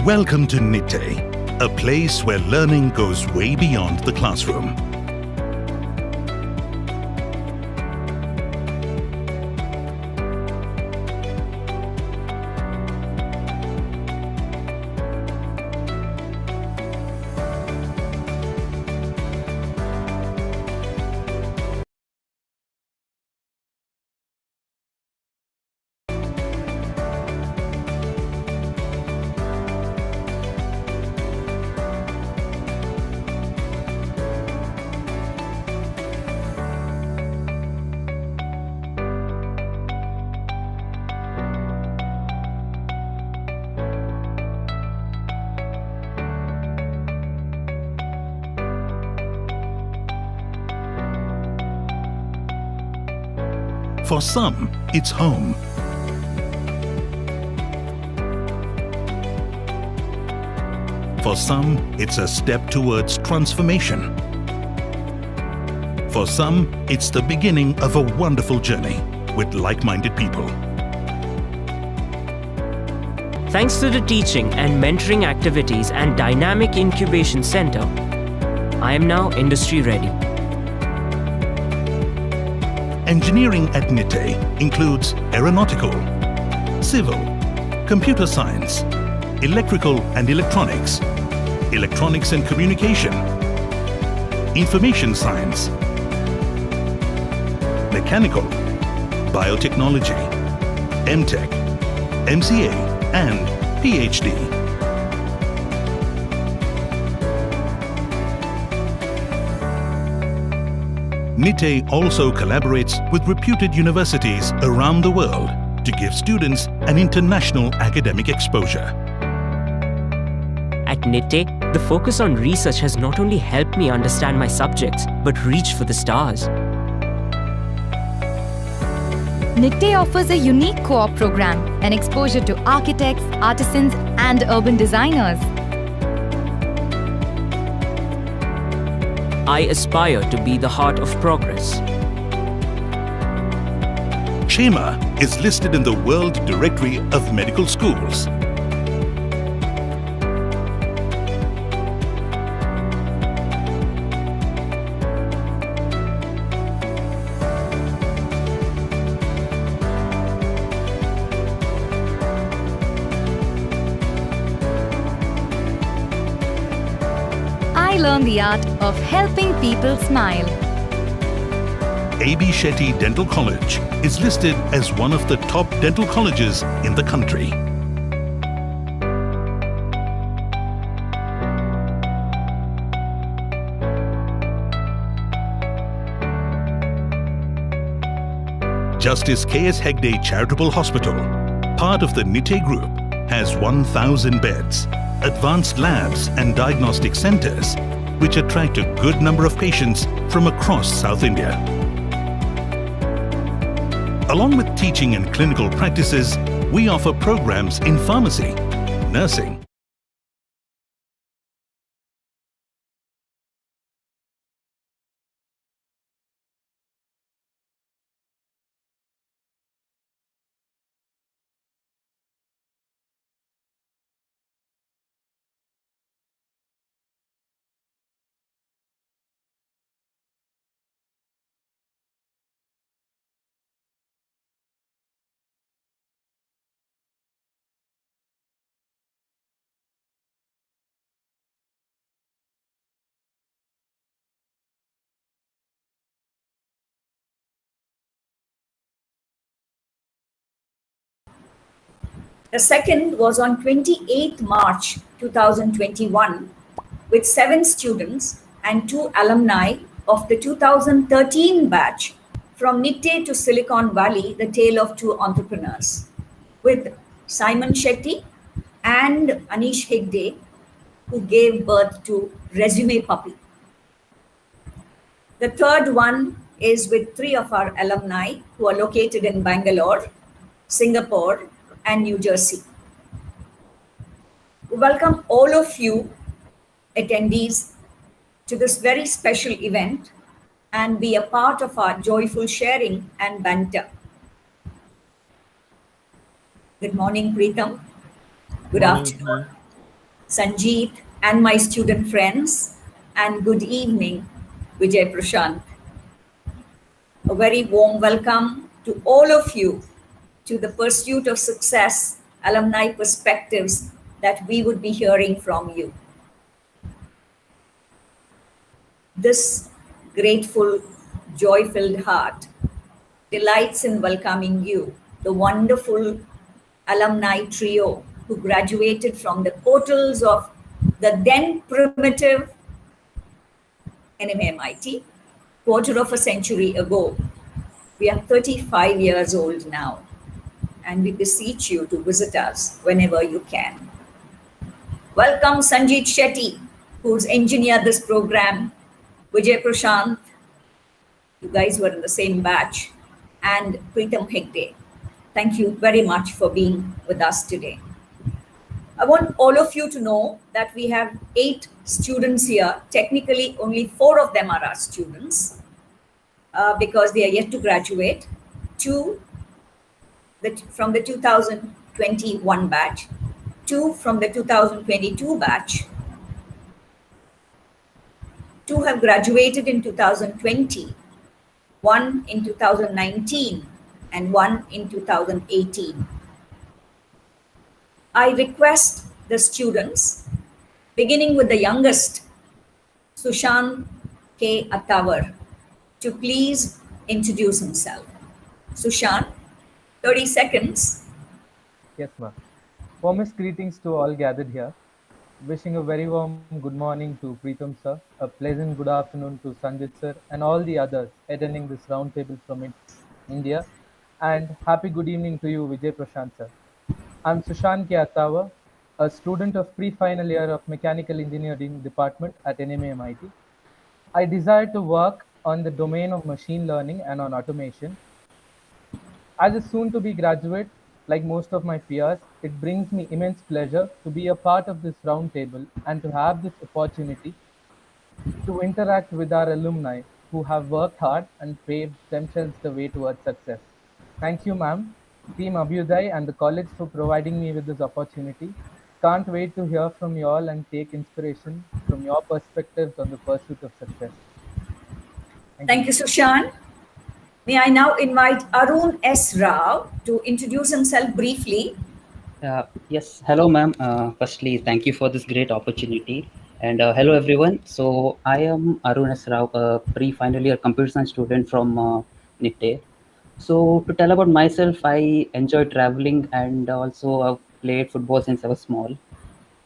Welcome to Nitte, a place where learning goes way beyond the classroom. For some, it's home. For some, it's a step towards transformation. For some, it's the beginning of a wonderful journey with like-minded people. Thanks to the teaching and mentoring activities and dynamic incubation center, I am now industry ready. Engineering at Nitte includes aeronautical, civil, computer science, electrical and electronics, electronics and communication, information science, mechanical, biotechnology, MTech, MCA and PhD. Nitte also collaborates with reputed universities around the world to give students an international academic exposure. At Nitte, the focus on research has not only helped me understand my subjects, but reach for the stars. Nitte offers a unique co-op program, an exposure to architects, artisans and urban designers. I aspire to be the heart of progress. CHEMA is listed in the World Directory of Medical Schools. I learned the art of helping people smile. A.B. Shetty Dental College is listed as one of the top dental colleges in the country. Justice K.S. Hegde Charitable Hospital, part of the Nitte Group, has 1,000 beds, advanced labs and diagnostic centers, which attract a good number of patients from across South India. Along with teaching and clinical practices, we offer programs in pharmacy, nursing, The second was on 28th March 2021 with 7 students and 2 alumni of the 2013 batch from Nitte to Silicon Valley, the tale of 2 entrepreneurs, with Simon Shetty and Anish Hegde, who gave birth to Resume Puppy. The third one is with 3 of our alumni who are located in Bangalore, Singapore, and New Jersey. We welcome all of you attendees to this very special event and be a part of our joyful sharing and banter. Good morning, Preetham. Good afternoon. Sanjit, and my student friends, and good evening, Vijay Prashant. A very warm welcome to all of you to the Pursuit of Success alumni perspectives that we would be hearing from you. This grateful, joy-filled heart delights in welcoming you, the wonderful alumni trio who graduated from the portals of the then primitive NMAM quarter of a century ago. We are 35 years old now, and we beseech you to visit us whenever you can. Welcome Sanjit Shetty, who's engineered this program, Vijay Prashant, you guys were in the same batch, and Preetam Hegde. Thank you very much for being with us today. I want all of you to know that we have 8 students here. Technically, only 4 of them are our students because they are yet to graduate. 2 from the 2021 batch, 2 from the 2022 batch, 2 have graduated in 2020, 1 in 2019, and 1 in 2018. I request the students, beginning with the youngest, Sushant K. Attawar, to please introduce himself. Sushant, 30 seconds. Yes, ma'am. Warmest greetings to all gathered here. Wishing a very warm good morning to Preetam sir, a pleasant good afternoon to Sanjit sir, and all the others attending this roundtable from India. And happy good evening to you, Vijay Prashant sir. I'm Sushant K. Attawar, a student of pre-final year of Mechanical Engineering Department at NMAM. I desire to work on the domain of machine learning and on automation. As a soon-to-be graduate, like most of my peers, it brings me immense pleasure to be a part of this roundtable and to have this opportunity to interact with our alumni who have worked hard and paved themselves the way towards success. Thank you, ma'am, Team Abhyuday and the college for providing me with this opportunity. Can't wait to hear from you all and take inspiration from your perspectives on the pursuit of success. Thank you, Sushant. May I now invite Arun S Rao to introduce himself briefly. Yes, hello, ma'am. Firstly, thank you for this great opportunity. And hello, everyone. So, I am Arun S Rao, a pre-final year computer science student from Nitte. So, to tell about myself, I enjoy traveling and also I've played football since I was small.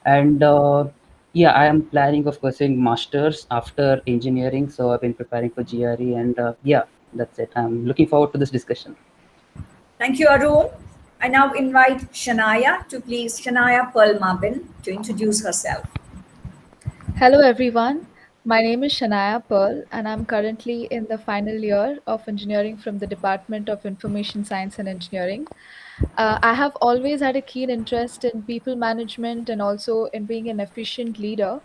And yeah, I am planning of pursuing masters after engineering. So, I've been preparing for GRE, and yeah, that's it. I'm looking forward to this discussion. Thank you, Arun. I now invite Shania Pearl Mabin, to introduce herself. Hello everyone, my name is Shania Pearl and I'm currently in the final year of engineering from the Department of Information Science and Engineering. I have always had a keen interest in people management and also in being an efficient leader.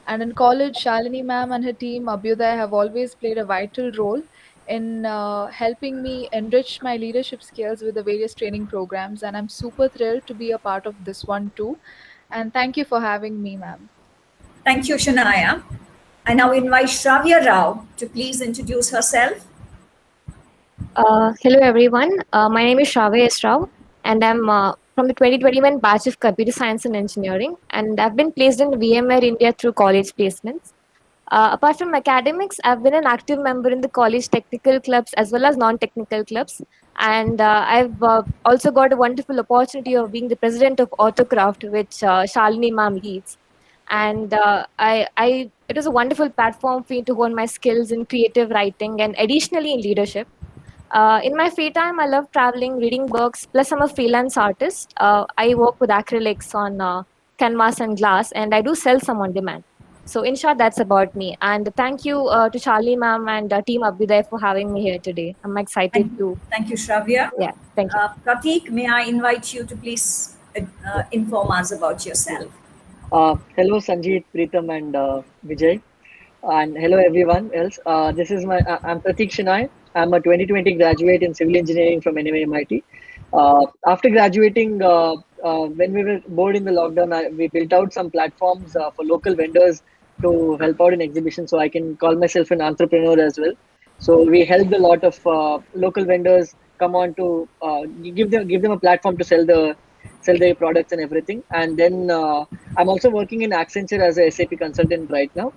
And in college, Shalini ma'am and her team, Abhyuday, have always played a vital role in helping me enrich my leadership skills with the various training programs. And I'm super thrilled to be a part of this one too. And thank you for having me, ma'am. Thank you, Shania. I now invite Sravya Rao to please introduce herself. Hello everyone, my name is Sravya Rao and I'm from the 2021 batch of Computer Science and Engineering, and I've been placed in VMware India through college placements. Apart from academics, I've been an active member in the college technical clubs as well as non-technical clubs, and I've also got a wonderful opportunity of being the president of Autocraft, which Shalini ma'am leads. And it was a wonderful platform for me to hone my skills in creative writing and additionally in leadership. In my free time, I love traveling, reading books, plus I'm a freelance artist. I work with acrylics on canvas and glass, and I do sell some on demand. So in short, that's about me. And thank you to Charlie ma'am and Team Abhyuday for having me here today. I'm excited to. Thank you, Sravya. Yeah, thank you. Prateek, may I invite you to please inform us about yourself? Hello, Sanjit, Preetam, and Vijay, and hello everyone else. This is I'm Prateek Shinai. I'm a 2020 graduate in civil engineering from NMAM. After graduating, when we were bored in the lockdown, we built out some platforms for local vendors to help out in exhibitions. So I can call myself an entrepreneur as well. So we helped a lot of local vendors come on to give them a platform to sell their products and everything. And then I'm also working in Accenture as a SAP consultant right now.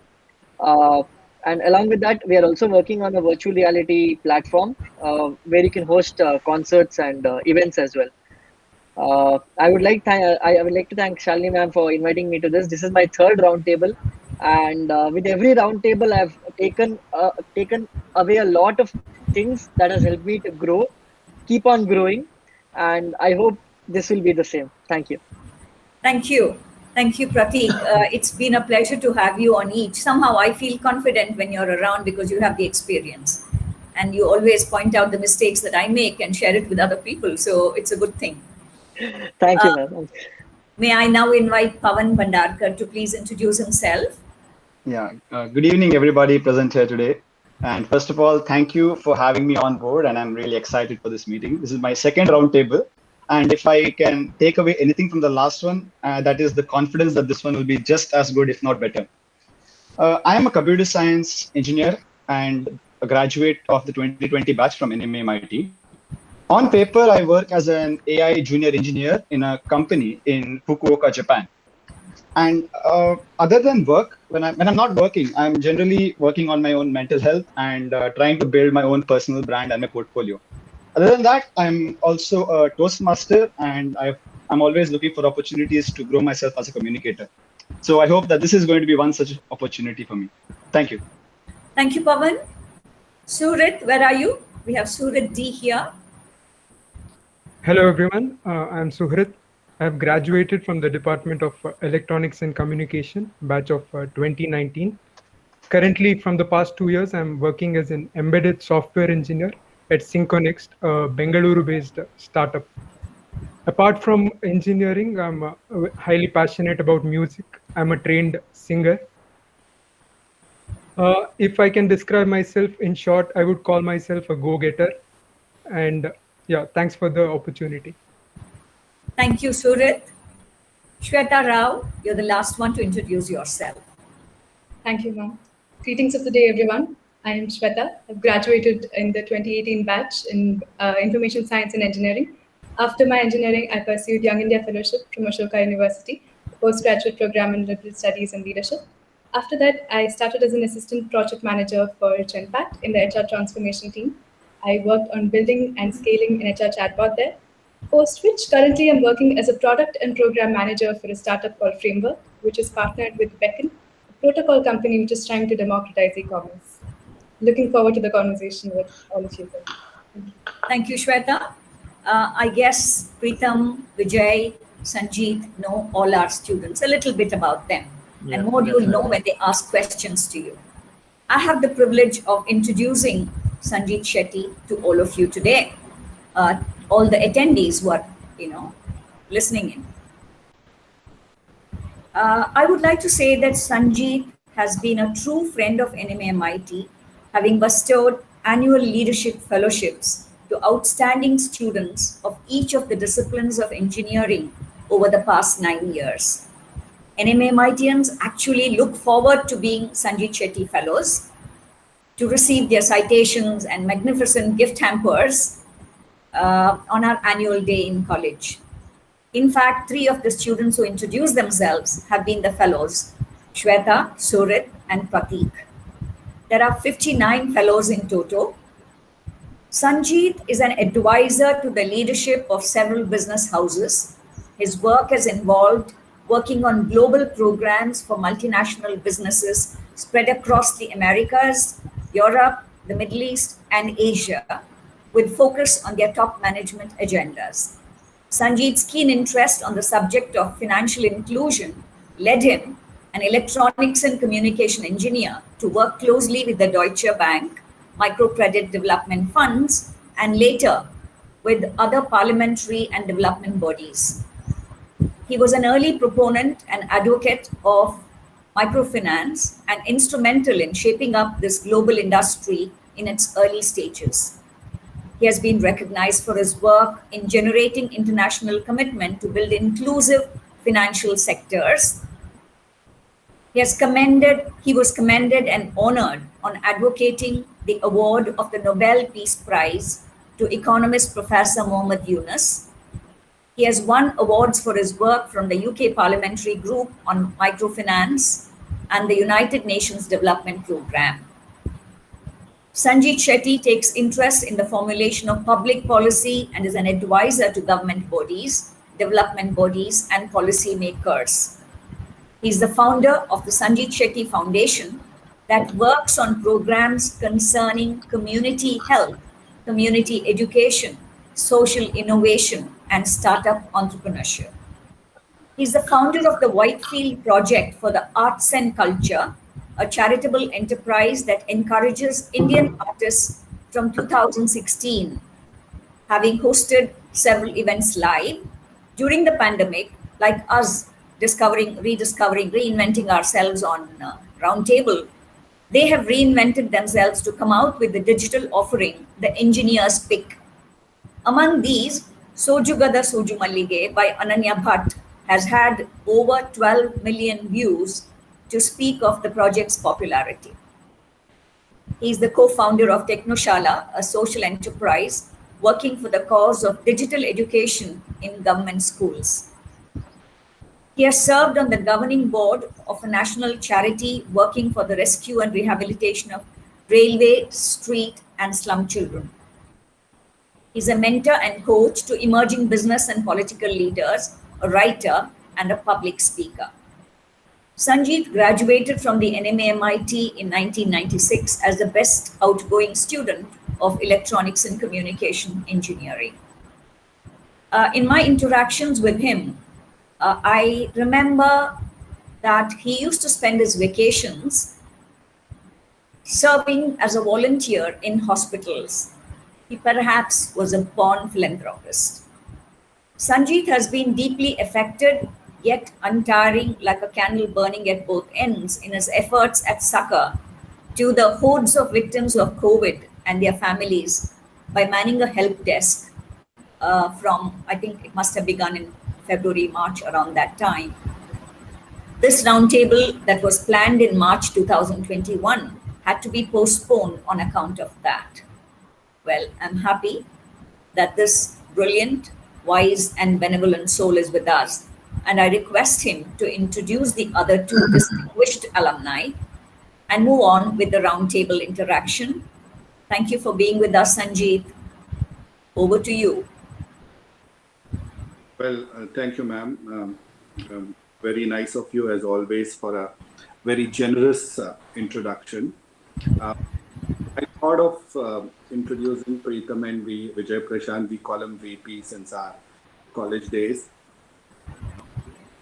And along with that, we are also working on a virtual reality platform where you can host concerts and events as well. I would like to thank Shalini ma'am for inviting me to this. This is my third roundtable, and with every roundtable, I've taken away a lot of things that has helped me to grow, keep on growing, and I hope this will be the same. Thank you. Thank you. Thank you, Prateek. It's been a pleasure to have you on each. Somehow I feel confident when you're around because you have the experience. And you always point out the mistakes that I make and share it with other people. So it's a good thing. Thank you, ma'am. May I now invite Pawan Pandarka to please introduce himself? Yeah, good evening, everybody present here today. And first of all, thank you for having me on board. And I'm really excited for this meeting. This is my second roundtable. And if I can take away anything from the last one, that is the confidence that this one will be just as good, if not better. I am a computer science engineer and a graduate of the 2020 batch from NMAM. On paper, I work as an AI junior engineer in a company in Fukuoka, Japan. And other than work, when I'm not working, I'm generally working on my own mental health and trying to build my own personal brand and my portfolio. Other than that, I'm also a Toastmaster, and I'm always looking for opportunities to grow myself as a communicator. So I hope that this is going to be one such opportunity for me. Thank you. Thank you, Pawan. Surit, where are you? We have Surit D here. Hello, everyone. I'm Suhrit. I've graduated from the Department of Electronics and Communication, batch of 2019. Currently, from the past 2 years, I'm working as an embedded software engineer at Synconext, a Bengaluru-based startup. Apart from engineering, I'm highly passionate about music. I'm a trained singer. If I can describe myself in short, I would call myself a go-getter. And yeah, thanks for the opportunity. Thank you, Surit. Sravya Rao, you're the last one to introduce yourself. Thank you, ma'am. Greetings of the day, everyone. I am Shweta. I've graduated in the 2018 batch in Information Science and Engineering. After my engineering, I pursued Young India Fellowship from Ashoka University, a postgraduate program in liberal studies and leadership. After that, I started as an assistant project manager for Genpact in the HR transformation team. I worked on building and scaling an HR chatbot there. Post which, currently I'm working as a product and program manager for a startup called Framework, which is partnered with Beacon, a protocol company which is trying to democratize e-commerce. Looking forward to the conversation with all of you. Thank you, Shweta. I guess Preetham, Vijay, Sanjit know all our students, a little bit about them. Yeah, and more you'll know when they ask questions to you. I have the privilege of introducing Sanjit Shetty to all of you today. All the attendees who are, listening in. I would like to say that Sanjit has been a true friend of NMAM, having bestowed annual leadership fellowships to outstanding students of each of the disciplines of engineering over the past 9 years. NMAMians actually look forward to being Sanjit Shetty Fellows, to receive their citations and magnificent gift hampers on our annual day in college. In fact, 3 of the students who introduced themselves have been the fellows, Shweta, Surit, and Prateek. There are 59 fellows in total. Sanjit is an advisor to the leadership of several business houses. His work has involved working on global programs for multinational businesses spread across the Americas, Europe, the Middle East, and Asia, with focus on their top management agendas. Sanjit's keen interest on the subject of financial inclusion led him, an electronics and communication engineer, to work closely with the Deutsche Bank, microcredit development funds, and later with other parliamentary and development bodies. He was an early proponent and advocate of microfinance and instrumental in shaping up this global industry in its early stages. He has been recognized for his work in generating international commitment to build inclusive financial sectors. He was commended and honored on advocating the award of the Nobel Peace Prize to economist Professor Mohammad Yunus. He has won awards for his work from the UK Parliamentary Group on Microfinance and the United Nations Development Programme. Sanjit Shetty takes interest in the formulation of public policy and is an advisor to government bodies, development bodies, and policy makers. He is the founder of the Sanjit Shetty Foundation that works on programs concerning community health, community education, social innovation, and startup entrepreneurship. He's the founder of the Whitefield Project for the Arts and Culture, a charitable enterprise that encourages Indian artists from 2016, having hosted several events live. During the pandemic, like us discovering, rediscovering, reinventing ourselves on Roundtable, they have reinvented themselves to come out with the digital offering, The Engineer's Pick. Among these, Sojugada Soju Mallige by Ananya Bhatt has had over 12 million views, to speak of the project's popularity. He is the co-founder of Technoshala, a social enterprise working for the cause of digital education in government schools. He has served on the governing board of a national charity working for the rescue and rehabilitation of railway, street, and slum children. He's a mentor and coach to emerging business and political leaders, a writer, and a public speaker. Sanjit graduated from the NMAM in 1996 as the best outgoing student of Electronics and Communication Engineering. In my interactions with him, I remember that he used to spend his vacations serving as a volunteer in hospitals. He perhaps was a born philanthropist. Sanjit has been deeply affected, yet untiring, like a candle burning at both ends, in his efforts at succor to the hordes of victims of COVID and their families by manning a help desk from, I think it must have begun in February, March, around that time. This roundtable that was planned in March 2021 had to be postponed on account of that. Well, I'm happy that this brilliant, wise, and benevolent soul is with us, and I request him to introduce the other two distinguished alumni and move on with the roundtable interaction. Thank you for being with us, Sanjit. Over to you. Well, thank you, ma'am. Very nice of you, as always, for a very generous introduction. I thought of introducing Preetham and Vijay Prashant. We call him VP since our college days.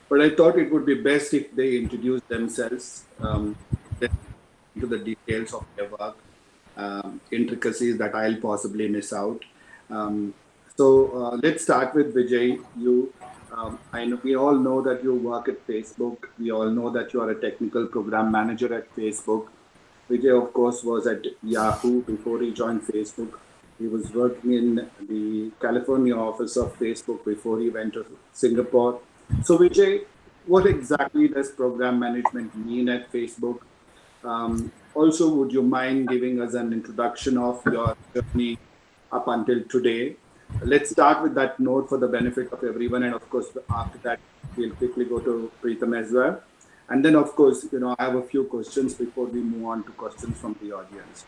But I thought it would be best if they introduce themselves into the details of their work, intricacies that I'll possibly miss out. So let's start with Vijay. I know we all know that you work at Facebook. We all know that you are a technical program manager at Facebook. Vijay, of course, was at Yahoo before he joined Facebook. He was working in the California office of Facebook before he went to Singapore. So Vijay, what exactly does program management mean at Facebook? Also, would you mind giving us an introduction of your journey up until today? Let's start with that note for the benefit of everyone. And of course, after that, we'll quickly go to Preetham as well. And then, of course, I have a few questions before we move on to questions from the audience.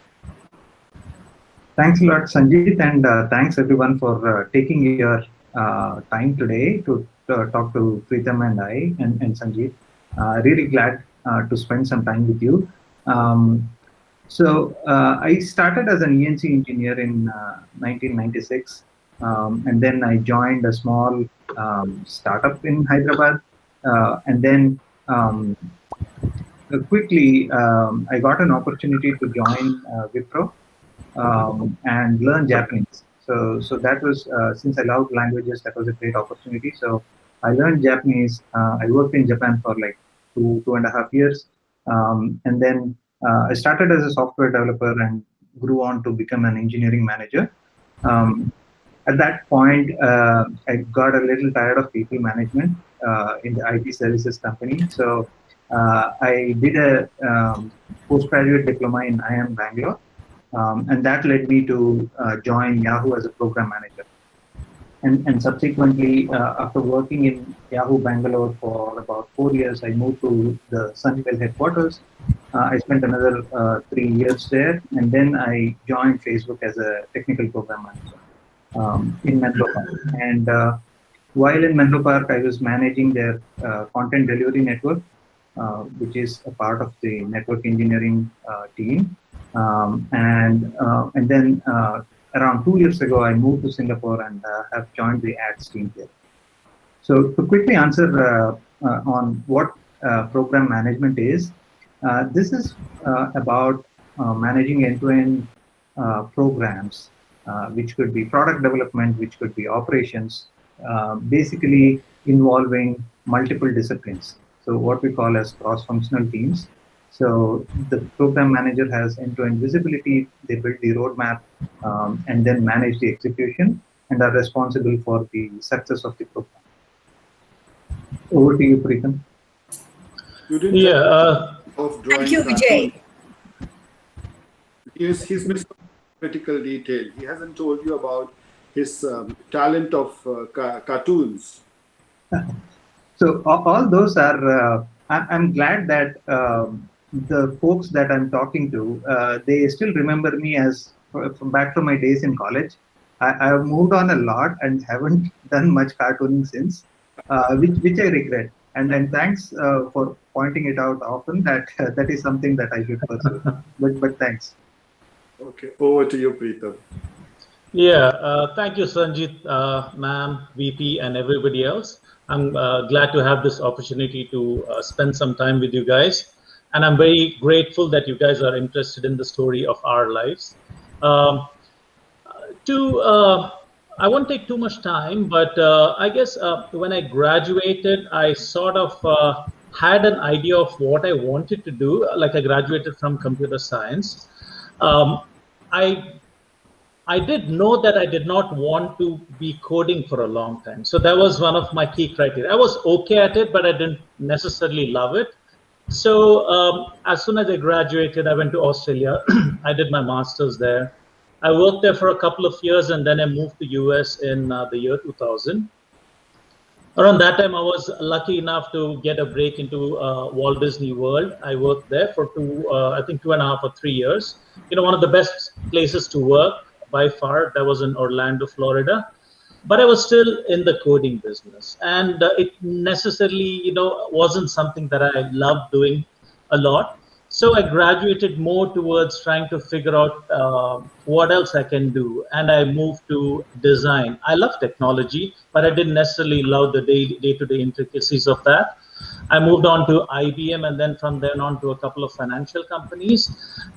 Thanks a lot, Sanjit, and thanks everyone for taking your time today to talk to Preetham and I and Sanjit. Really glad to spend some time with you. So I started as an ENC engineer in 1996, and then I joined a small startup in Hyderabad, and then quickly I got an opportunity to join Wipro and learn Japanese. So that was, since I loved languages, that was a great opportunity. So I learned Japanese. I worked in Japan for like two and a half years. And then I started as a software developer and grew on to become an engineering manager. At that point, I got a little tired of people management in the IT services company. So I did a postgraduate diploma in IIM Bangalore, and that led me to join Yahoo as a program manager. And subsequently, after working in Yahoo Bangalore for about 4 years, I moved to the Sunnyvale headquarters. I spent another 3 years there, and then I joined Facebook as a technical program manager in Menlo Park. And while in Menlo Park, I was managing their content delivery network, which is a part of the network engineering team. And then around 2 years ago, I moved to Singapore and have joined the ads team here. So to quickly answer on what program management is, this is about managing end-to-end programs, which could be product development, which could be operations, basically involving multiple disciplines. So what we call as cross-functional teams. So the program manager has end-to-end visibility, they build the roadmap, and then manage the execution and are responsible for the success of the program. Over to you, Preetham. Thank you, Vijay. He's missed critical detail. He hasn't told you about his talent of cartoons. So all those are, I'm glad that the folks that I'm talking to, they still remember me as from back from my days in college. I've moved on a lot and haven't done much cartooning since, which I regret. And then thanks for pointing it out often that that is something that I should pursue. But thanks. Okay, over to you, Preetham. Yeah, thank you, Sanjit, ma'am, VP, and everybody else. I'm glad to have this opportunity to spend some time with you guys. And I'm very grateful that you guys are interested in the story of our lives. I won't take too much time, but I guess when I graduated, I sort of had an idea of what I wanted to do. Like I graduated from computer science. I did know that I did not want to be coding for a long time. So that was one of my key criteria. I was okay at it, but I didn't necessarily love it. So as soon as I graduated, I went to Australia. I did my master's there. I worked there for a couple of years, and then I moved to US in the year 2000. Around that time, I was lucky enough to get a break into Walt Disney World. I worked there for I think 2.5 or 3 years. You know, one of the best places to work by far. That was in Orlando, Florida. But I was still in the coding business, and it necessarily, wasn't something that I loved doing a lot. So I graduated more towards trying to figure out what else I can do, and I moved to design. I love technology, but I didn't necessarily love the day-to-day intricacies of that. I moved on to IBM, and then from then on to a couple of financial companies.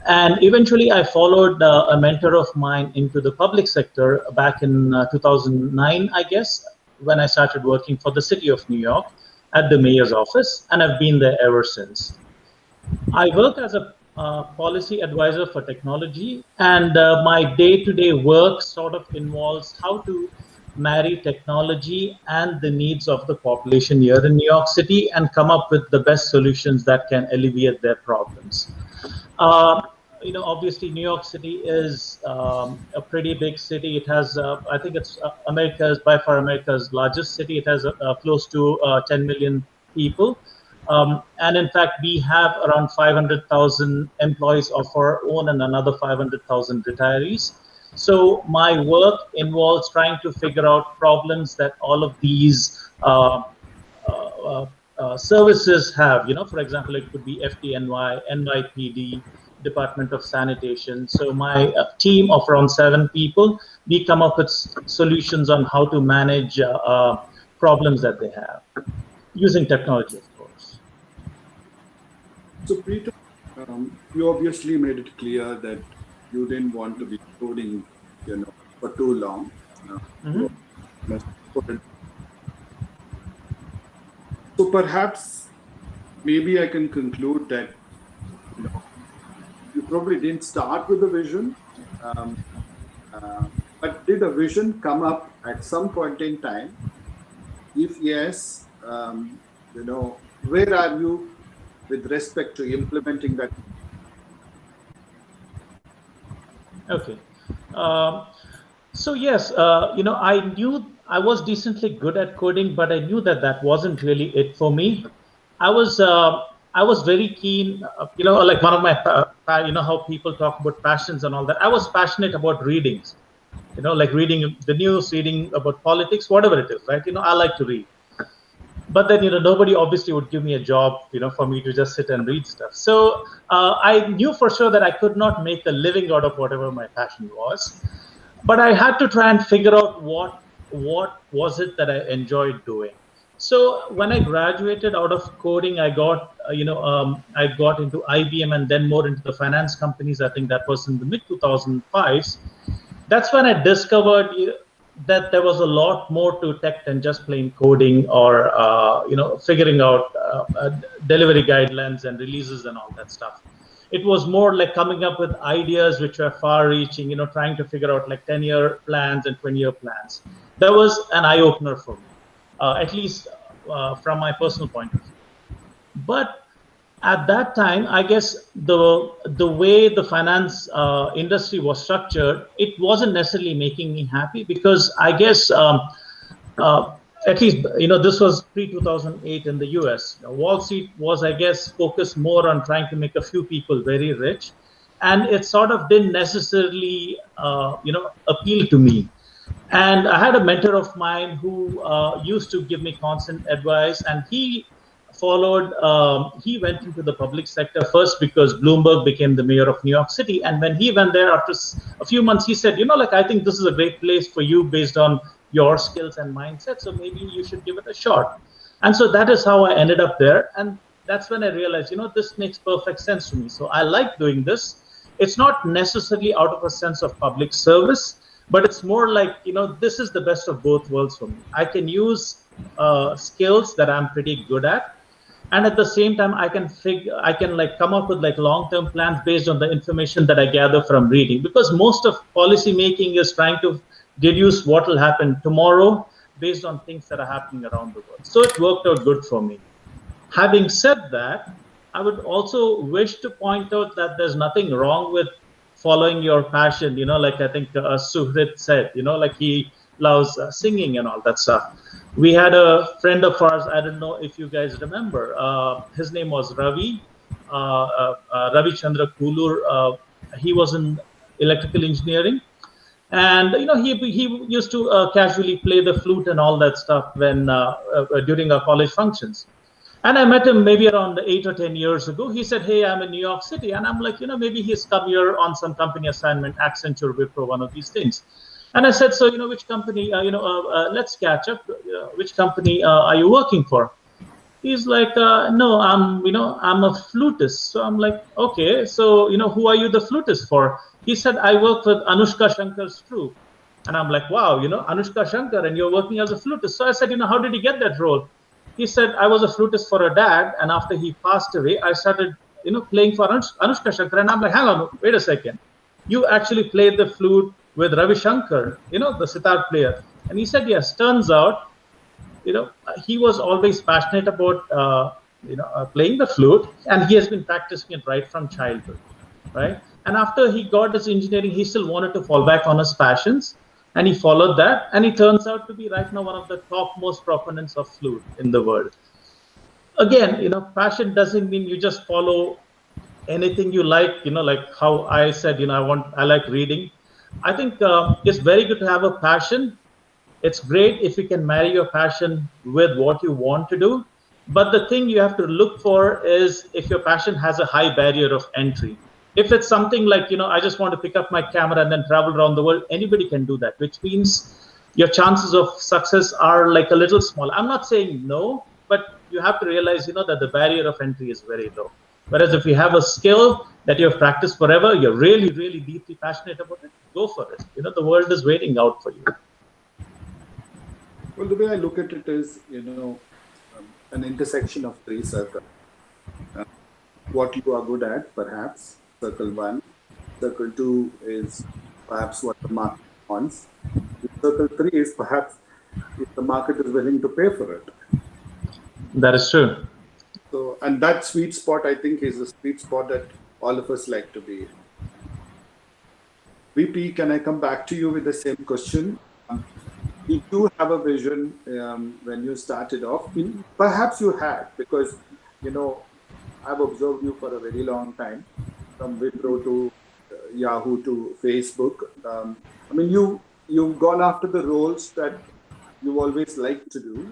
And eventually I followed a mentor of mine into the public sector back in 2009, I guess, when I started working for the city of New York at the mayor's office, and I've been there ever since. I work as a policy advisor for technology, and my day-to-day work sort of involves how to marry technology and the needs of the population here in New York City and come up with the best solutions that can alleviate their problems. Obviously New York City is a pretty big city. It has, I think it's by far America's largest city. It has close to 10 million people. And in fact, we have around 500,000 employees of our own and another 500,000 retirees. So my work involves trying to figure out problems that all of these services have. For example, it could be FDNY, NYPD, Department of Sanitation. So my team of around 7 people, we come up with solutions on how to manage problems that they have using technology, of course. So Preetham, you obviously made it clear that you didn't want to be coding, for too long. So perhaps, maybe I can conclude that you probably didn't start with a vision. But did a vision come up at some point in time? If yes, where are you with respect to implementing that? Okay. So yes, I knew I was decently good at coding, but I knew that that wasn't really it for me. I was uh, I was very keen, like one of my, how people talk about passions and all that. I was passionate about readings, like reading the news, reading about politics, whatever it is, right? I like to read. But then, nobody obviously would give me a job, for me to just sit and read stuff. So I knew for sure that I could not make a living out of whatever my passion was, but I had to try and figure out what was it that I enjoyed doing. So when I graduated out of coding, I got I got into IBM and then more into the finance companies. I think that was in the mid 2005s. That's when I discovered that there was a lot more to tech than just plain coding or figuring out delivery guidelines and releases and all that stuff. It was more like coming up with ideas which were far-reaching, trying to figure out like 10-year plans and 20-year plans. That was an eye-opener for me, at least from my personal point of view. But at that time, I guess the way the finance industry was structured, it wasn't necessarily making me happy, because I guess at least this was pre 2008 in the US. Wall Street was, I guess, focused more on trying to make a few people very rich, and it sort of didn't necessarily appeal to me. And I had a mentor of mine who used to give me constant advice, and he went into the public sector first because Bloomberg became the mayor of New York City. And when he went there after a few months, he said, I think this is a great place for you based on your skills and mindset. So maybe you should give it a shot. And so that is how I ended up there. And that's when I realized, this makes perfect sense to me. So I like doing this. It's not necessarily out of a sense of public service, but it's more like, this is the best of both worlds for me. I can use skills that I'm pretty good at, and at the same time I can come up with like long-term plans based on the information that I gather from reading, because most of policy making is trying to deduce what will happen tomorrow based on things that are happening around the world. So it worked out good for me. Having said that, I would also wish to point out that there's nothing wrong with following your passion, like I think Suhrit said, like he loves singing and all that stuff. We had a friend of ours, I don't know if you guys remember, his name was Ravi Chandra Kulur. He was in electrical engineering, and he used to casually play the flute and all that stuff when during our college functions. And I met him maybe around 8 or 10 years ago. He said, "Hey, I'm in New York City," and I'm like, maybe he's come here on some company assignment, Accenture, Wipro, one of these things. And I said, "So, which company? Let's catch up. Which company are you working for?" He's like, "No, I'm a flutist." So I'm like, "Okay, so who are you the flutist for?" He said, "I work with Anushka Shankar's troupe." And I'm like, "Wow, Anushka Shankar, and you're working as a flutist." So I said, "How did he get that role?" He said, "I was a flutist for a dad, and after he passed away, I started, playing for Anushka Shankar." And I'm like, "Hang on, wait a second. You actually played the flute with Ravi Shankar, the sitar player?" And he said, "Yes." Turns out, he was always passionate about, playing the flute, and he has been practicing it right from childhood, right? And after he got his engineering, he still wanted to fall back on his passions, and he followed that, and he turns out to be right now one of the topmost proponents of flute in the world. Again, passion doesn't mean you just follow anything you like, like how I said, I like reading. I think it's very good to have a passion. It's great if you can marry your passion with what you want to do. But the thing you have to look for is if your passion has a high barrier of entry. If it's something like, I just want to pick up my camera and then travel around the world, anybody can do that, which means your chances of success are like a little small. I'm not saying no, but you have to realize, that the barrier of entry is very low. Whereas if you have a skill that you have practiced forever, you're really, really deeply passionate about it, go for it. The world is waiting out for you. Well, the way I look at it is, an intersection of three circles. What you are good at, perhaps, circle one. Circle two is perhaps what the market wants. Circle 3 is perhaps if the market is willing to pay for it. That is true. So, and that sweet spot, I think, is the sweet spot that all of us like to be in. VP, can I come back to you with the same question? Did you have a vision when you started off? Perhaps you had, because, you know, I've observed you for a very long time, from Wipro to Yahoo to Facebook. I mean, you've gone after the roles that you always liked to do.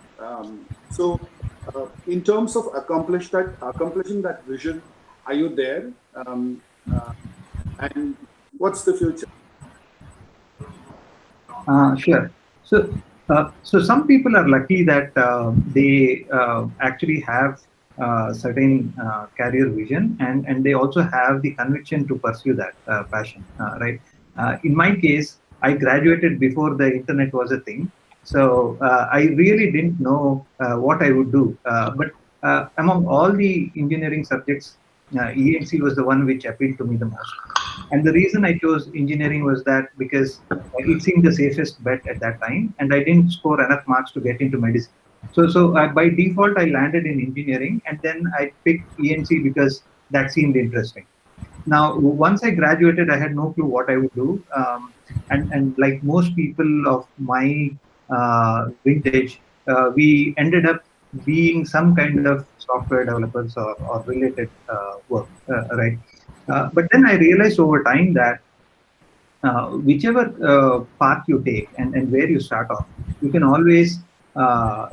So, in terms of accomplishing that vision, are you there? And what's the future? Sure. So some people are lucky that they actually have certain career vision, and they also have the conviction to pursue that passion, right? In my case, I graduated before the internet was a thing, so I really didn't know what I would do. But among all the engineering subjects, ENC was the one which appealed to me the most. And the reason I chose engineering was that because it seemed the safest bet at that time, and I didn't score enough marks to get into medicine. So by default, I landed in engineering, and then I picked ENC because that seemed interesting. Now, once I graduated, I had no clue what I would do. And like most people of my vintage, we ended up being some kind of software developers or related work, right? But then I realized over time that whichever path you take and where you start off, you can always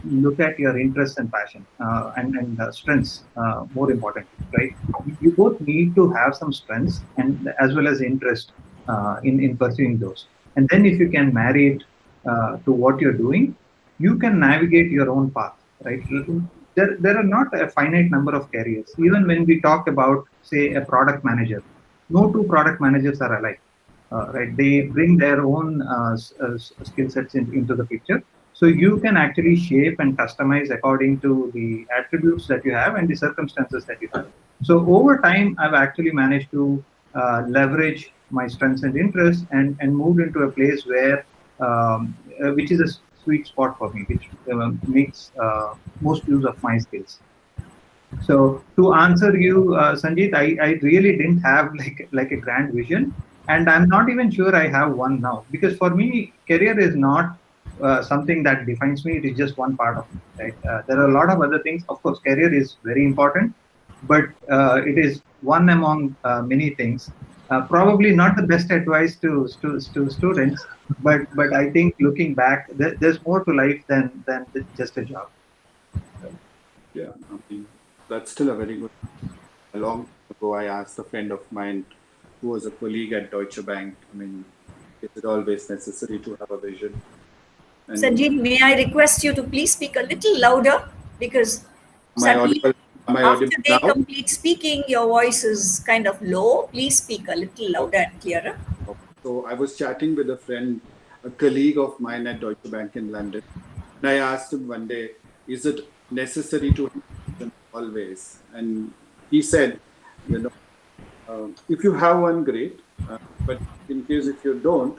look at your interests and passion and strengths, more importantly, right? You both need to have some strengths and as well as interest in pursuing those. And then if you can marry it to what you're doing, you can navigate your own path, right? There are not a finite number of careers. Even when we talk about, say, a product manager, no two product managers are alike, right? They bring their own skill sets into the picture. So you can actually shape and customize according to the attributes that you have and the circumstances that you have. So over time, I've actually managed to leverage my strengths and interests and moved into a place where, which is a sweet spot for me, which makes most use of my skills. So to answer you, Sanjit, I really didn't have like a grand vision, and I'm not even sure I have one now, because for me, career is not something that defines me. It is just one part of it, right? There are a lot of other things. Of course, career is very important, but it is one among many things. Probably not the best advice to students, but I think looking back, there's more to life than just a job. Yeah, I mean, that's still a very good. A long ago, I asked a friend of mine who was a colleague at Deutsche Bank, I mean, is it always necessary to have a vision? And Sanjit, may I request you to please speak a little louder, because suddenly after they complete speaking, your voice is kind of low. Please speak a little louder and clearer. So I was chatting with a friend, a colleague of mine at Deutsche Bank in London, and I asked him one day, is it necessary to always? And he said, you know, if you have one, great, but in case if you don't,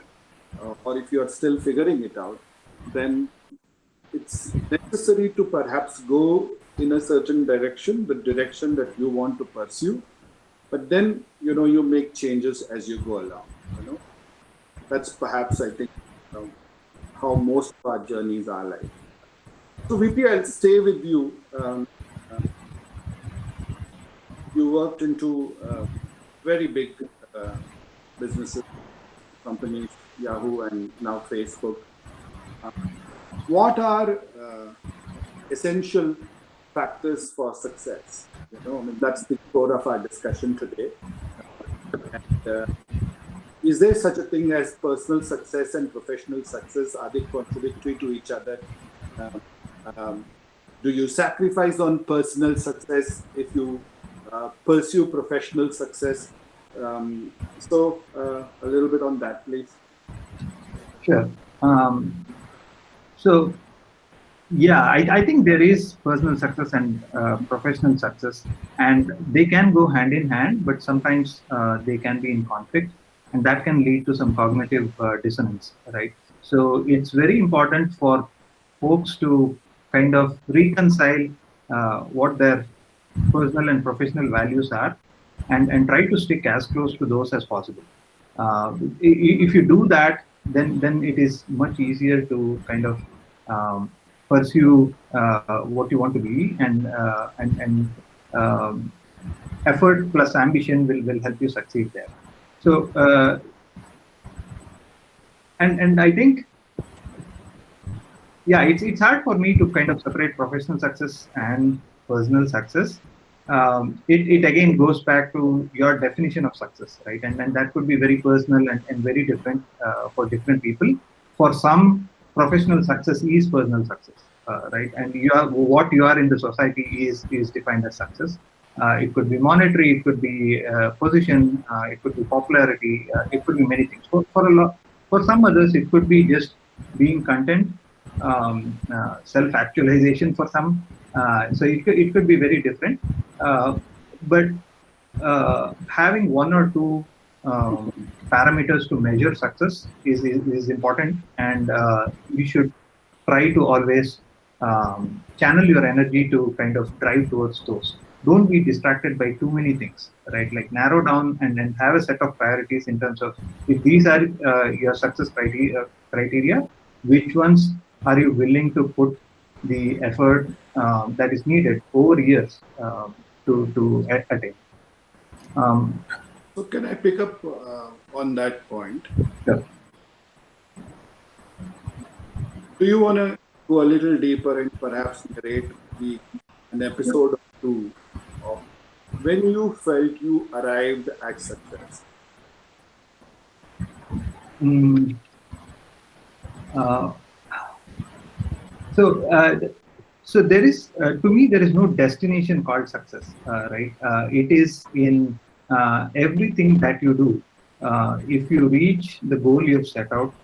or if you are still figuring it out, then it's necessary to perhaps go in a certain direction, the direction that you want to pursue, but then, you know, you make changes as you go along, you know. That's perhaps, I think, how most of our journeys are like. So VP, I'll stay with you. You worked into very big businesses, companies, Yahoo and now Facebook. What are essential factors for success? You know, I mean, that's the core of our discussion today. And, is there such a thing as personal success and professional success? Are they contradictory to each other? Do you sacrifice on personal success if you pursue professional success? So a little bit on that, please. Sure. So, yeah, I think there is personal success and professional success, and they can go hand in hand, but sometimes they can be in conflict. and that can lead to some cognitive dissonance, right? So it's very important for folks to kind of reconcile what their personal and professional values are, and try to stick as close to those as possible. If you do that, then it is much easier to kind of pursue what you want to be, and effort plus ambition will help you succeed there. So and I think, yeah, it's hard for me to kind of separate professional success and personal success. It again goes back to your definition of success, right? And that could be very personal and very different for different people. For some, professional success is personal success, right? And what you are in the society is defined as success. It could be monetary, it could be position, it could be popularity, it could be many things. For some others, it could be just being content, self-actualization for some. So it could be very different. But having one or two parameters to measure success is important, and you should try to always channel your energy to kind of drive towards those. Don't be distracted by too many things, right? Like narrow down and then have a set of priorities in terms of, if these are your success criteria, which ones are you willing to put the effort that is needed over years to attain. So can I pick up on that point? Sure. Do you want to go a little deeper and perhaps narrate an episode or two of when you felt you arrived at success? So there is, to me, there is no destination called success, right? It is in everything that you do. If you reach the goal you've set out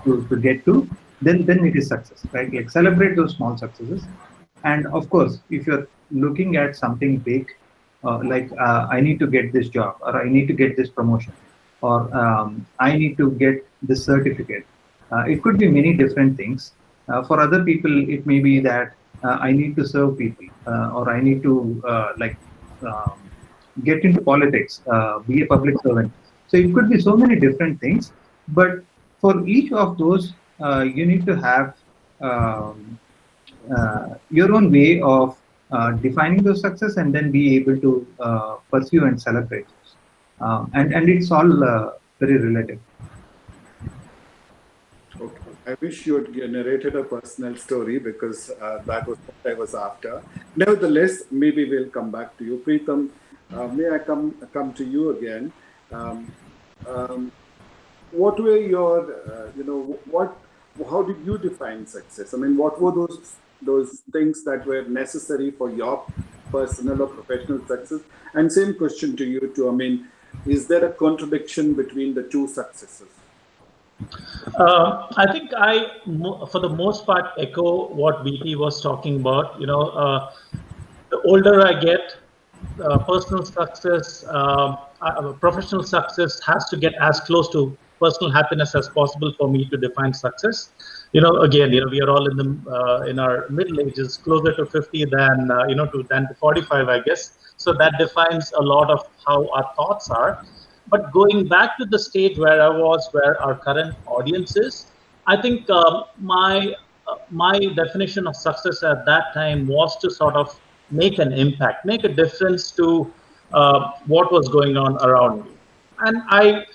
to get to, then it is success, right? Like, celebrate those small successes. And of course, if you're looking at something big, like I need to get this job, or I need to get this promotion, or I need to get this certificate. It could be many different things. For other people, it may be that I need to serve people, or I need to get into politics, be a public servant. So it could be so many different things. But for each of those, you need to have your own way of defining those success, and then be able to pursue and celebrate those. And it's all very relative. Okay. I wish you had narrated a personal story, because that was what I was after. Nevertheless, maybe we'll come back to you. Preetham, may I come to you again? What were your, how did you define success? I mean, what were those things that were necessary for your personal or professional success? And same question to you too. I mean, is there a contradiction between the two successes? I think I, for the most part, echo what BP was talking about. The older I get, personal success, professional success has to get as close to personal happiness as possible for me to define success. Again, we are all in our middle ages, closer to 50 than to 45, I guess. So that defines a lot of how our thoughts are. But going back to the stage where I was, where our current audience is, I think my definition of success at that time was to sort of make an impact, make a difference to what was going on around me. And I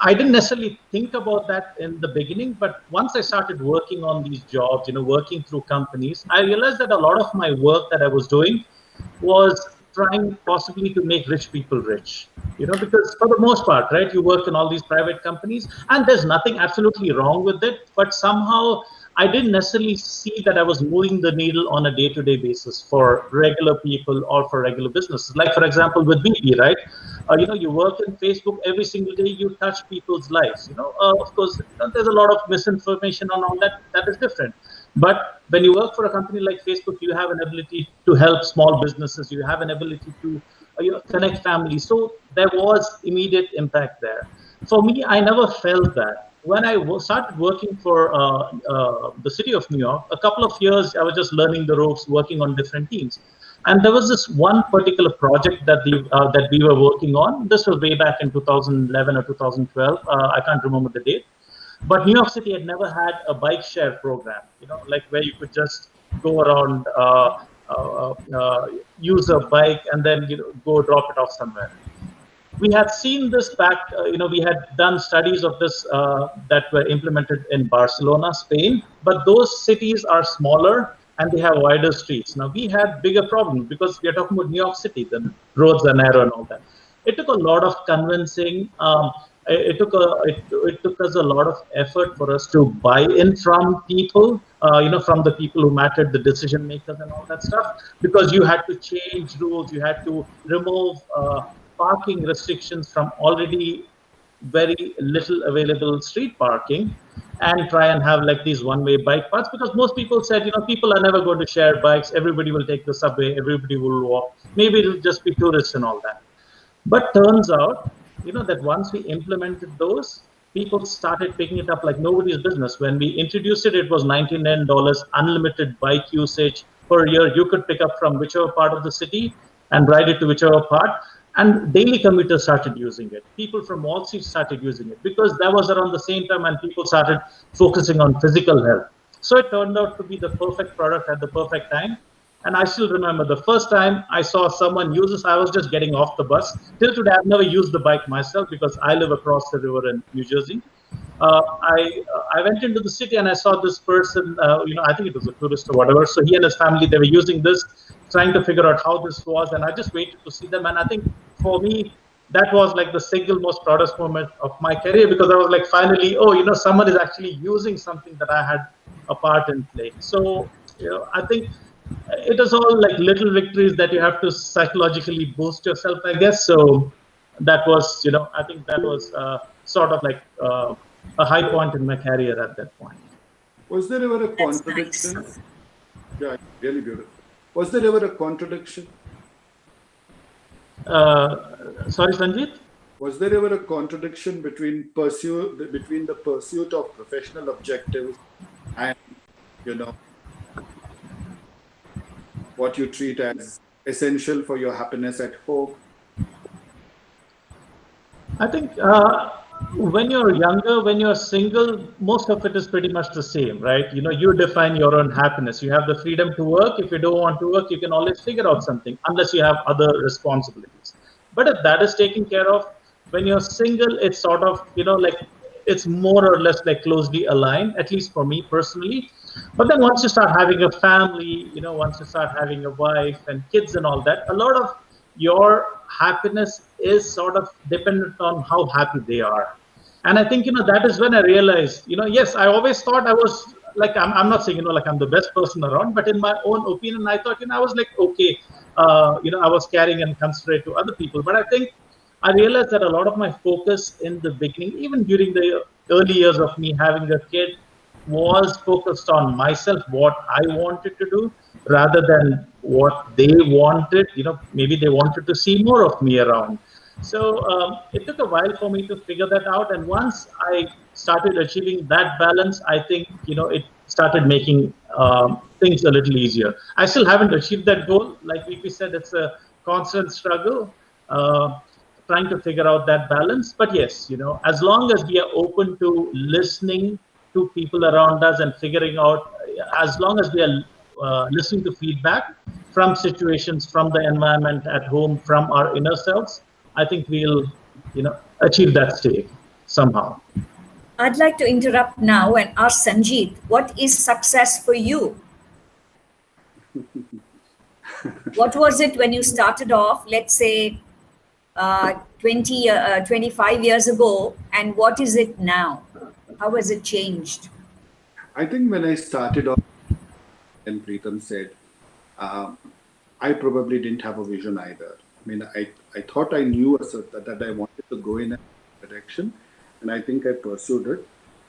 didn't necessarily think about that in the beginning, but once I started working on these jobs, working through companies, I realized that a lot of my work that I was doing was trying possibly to make rich people rich, because for the most part, right, you work in all these private companies, and there's nothing absolutely wrong with it, but somehow I didn't necessarily see that I was moving the needle on a day-to-day basis for regular people or for regular businesses. Like, for example, with BP, right? You work in Facebook every single day, you touch people's lives. Of course, there's a lot of misinformation and all that. That is different. But when you work for a company like Facebook, you have an ability to help small businesses. You have an ability to connect families. So there was immediate impact there. For me, I never felt that. When I started working for the city of New York, a couple of years I was just learning the ropes, working on different teams. And there was this one particular project that we were working on. This was way back in 2011 or 2012. I can't remember the date. But New York City had never had a bike share program, like where you could just go around, use a bike, and then go drop it off somewhere. We had seen this back, we had done studies of this that were implemented in Barcelona, Spain, but those cities are smaller and they have wider streets. Now, we had bigger problems because we are talking about New York City, the roads are narrow and all that. It took a lot of convincing. It took us a lot of effort for us to buy in from people, from the people who mattered, the decision makers and all that stuff, because you had to change rules, you had to remove parking restrictions from already very little available street parking and try and have like these one-way bike paths, because most people said, people are never going to share bikes, everybody will take the subway, everybody will walk, maybe it'll just be tourists and all that. But turns out, that once we implemented those, people started picking it up like nobody's business. When we introduced it, it was $99, unlimited bike usage per year. You could pick up from whichever part of the city and ride it to whichever part. And daily commuters started using it. People from Wall Street started using it because that was around the same time and people started focusing on physical health. So it turned out to be the perfect product at the perfect time. And I still remember the first time I saw someone use this, I was just getting off the bus. Till today, I've never used the bike myself because I live across the river in New Jersey. I went into the city and I saw this person, I think it was a tourist or whatever. So he and his family, they were using this, trying to figure out how this was. And I just waited to see them. And I think for me, that was like the single most proudest moment of my career, because I was like, finally, someone is actually using something that I had a part in playing. So, I think it is all like little victories that you have to psychologically boost yourself, I guess. So that was, I think that was sort of like a high point in my career at that point. Was there ever a contradiction? Nice. Yeah, really beautiful. Was there ever a contradiction? Sorry, Sanjit? Was there ever a contradiction between the pursuit of professional objectives and, what you treat as essential for your happiness at home? I think when you're younger, when you're single, most of it is pretty much the same, right? You define your own happiness. You have the freedom to work. If you don't want to work, you can always figure out something, unless you have other responsibilities. But if that is taken care of, when you're single, it's sort of, it's more or less like closely aligned, at least for me personally. But then once you start having a family, once you start having a wife and kids and all that, a lot of your happiness is sort of dependent on how happy they are. And I think, that is when I realized, yes, I always thought I was like, I'm not saying, like I'm the best person around, but in my own opinion, I thought, I was like, okay, I was caring and considerate to other people. But I think I realized that a lot of my focus in the beginning, even during the early years of me having a kid, was focused on myself, what I wanted to do, rather than what they wanted. Maybe they wanted to see more of me around. So it took a while for me to figure that out. And once I started achieving that balance, I think, it started making things a little easier. I still haven't achieved that goal. Like we said, it's a constant struggle, trying to figure out that balance. But yes, as long as we are open to listening to people around us and figuring out, as long as we are listening to feedback from situations, from the environment at home, from our inner selves, I think we'll, achieve that state somehow. I'd like to interrupt now and ask Sanjit, what is success for you? What was it when you started off, let's say 25 years ago, and what is it now? How has it changed? I think when I started off, and Preetham said, I probably didn't have a vision either. I mean, I thought I knew that I wanted to go in a direction, and I think I pursued it.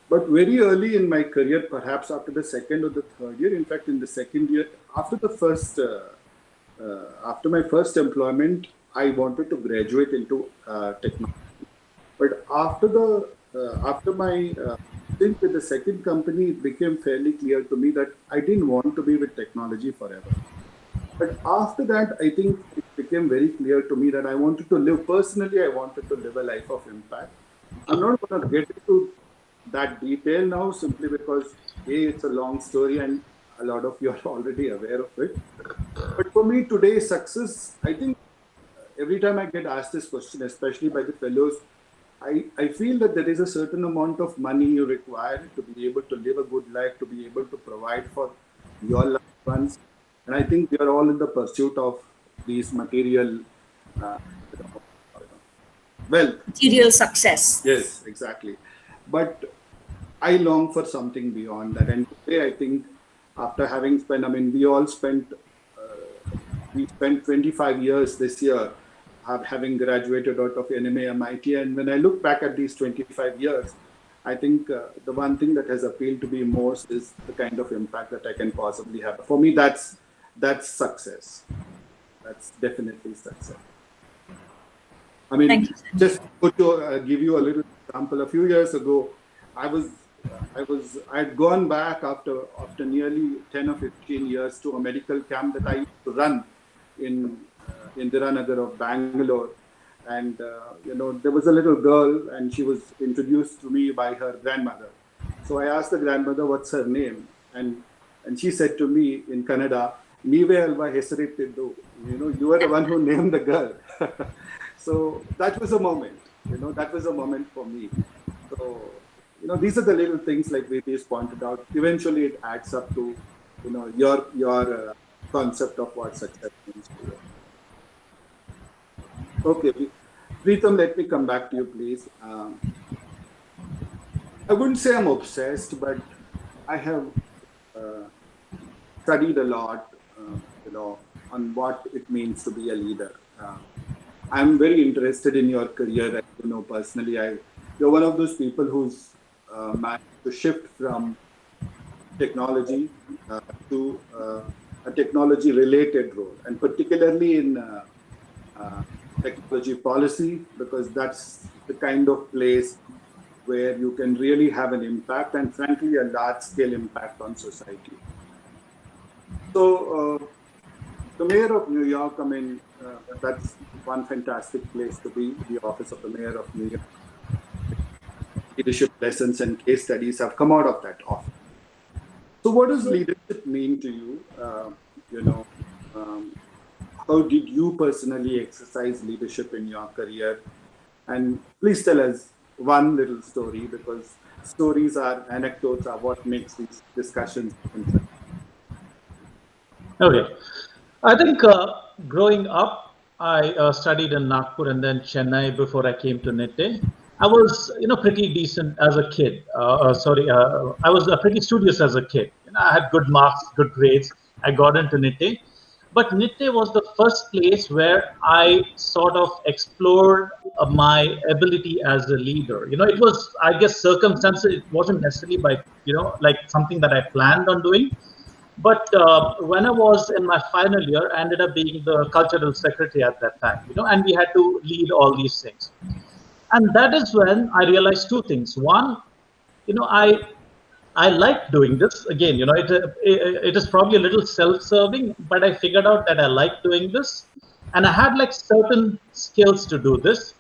But very early in my career, perhaps after the second or the third year, in fact, in the second year, after my first employment, I wanted to graduate into technology. But after my stint with the second company, it became fairly clear to me that I didn't want to be with technology forever. But after that, I think it became very clear to me that I wanted to live personally. I wanted to live a life of impact. I'm not going to get into that detail now, simply because it's a long story and a lot of you are already aware of it. But for me today, success, I think every time I get asked this question, especially by the fellows, I feel that there is a certain amount of money you require to be able to live a good life, to be able to provide for your loved ones. And I think we are all in the pursuit of these material wealth. Material success. Yes, exactly. But I long for something beyond that. And today, I think, after having spent, I mean, we spent 25 years this year having graduated out of NMAM IT. And when I look back at these 25 years, I think the one thing that has appealed to me most is the kind of impact that I can possibly have. For me, that's success. That's definitely success. I mean, just to give you a little example, a few years ago, I had gone back after nearly 10 or 15 years to a medical camp that I used to run in Indiranagar of Bangalore. And, there was a little girl and she was introduced to me by her grandmother. So I asked the grandmother, what's her name? And she said to me in Kannada, Nive alva hesaritiddu. You were the one who named the girl. So that was a moment, that was a moment for me. So, these are the little things like Viti's pointed out. Eventually it adds up to, your concept of what success means to you. Okay, Preetham, let me come back to you, please. I wouldn't say I'm obsessed, but I have studied a lot, on what it means to be a leader. I'm very interested in your career. Personally, you're one of those people who's managed to shift from technology to a technology-related role, and particularly in technology policy, because that's the kind of place where you can really have an impact, and frankly, a large-scale impact on society. So, the mayor of New York, I mean, that's one fantastic place to be. The office of the mayor of New York. Leadership lessons and case studies have come out of that office. So what does leadership mean to you? How did you personally exercise leadership in your career? And please tell us one little story, because stories are, anecdotes are what makes these discussions interesting. Okay. I think growing up, I studied in Nagpur and then Chennai before I came to Nitte. I was, pretty decent as a kid. I was pretty studious as a kid. I had good marks, good grades. I got into Nitte. But Nitte was the first place where I sort of explored my ability as a leader. It was, I guess, circumstances. It wasn't necessarily by, like something that I planned on doing. But when I was in my final year, I ended up being the cultural secretary at that time, and we had to lead all these things. And that is when I realized two things. One, I like doing this. Again, it is probably a little self-serving, but I figured out that I like doing this. And I had like certain skills to do this.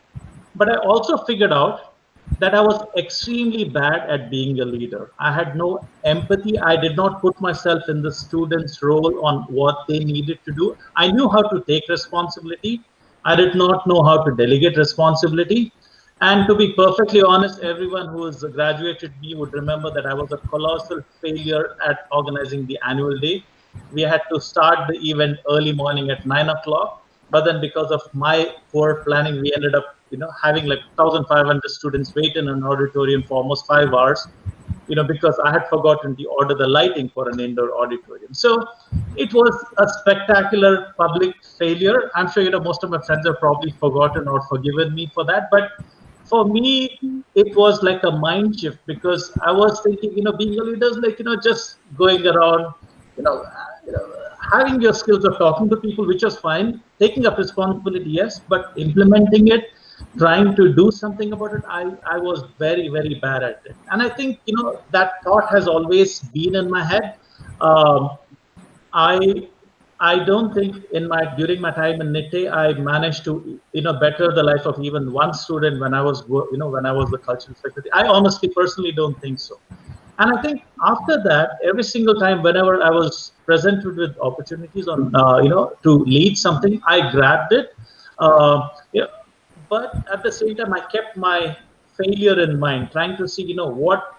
But I also figured out that I was extremely bad at being a leader. I had no empathy. I did not put myself in the students' role on what they needed to do. I knew how to take responsibility. I did not know how to delegate responsibility. And to be perfectly honest, everyone who has graduated me would remember that I was a colossal failure at organizing the annual day. We had to start the event early morning at 9 o'clock. But then because of my poor planning, we ended up having like 1,500 students wait in an auditorium for almost 5 hours, because I had forgotten to order the lighting for an indoor auditorium. So it was a spectacular public failure. I'm sure, most of my friends have probably forgotten or forgiven me for that. But for me, it was like a mind shift, because I was thinking, being a leader is like, just going around, having your skills of talking to people, which was fine, taking up responsibility, yes, but implementing it, trying to do something about it, I was very, very bad at it. And I think, that thought has always been in my head. I don't think during my time in Nitte, I managed to better the life of even one student when I was when I was the cultural secretary. I honestly, personally, don't think so. And I think after that, every single time, whenever I was presented with opportunities on to lead something, I grabbed it. But at the same time, I kept my failure in mind, trying to see what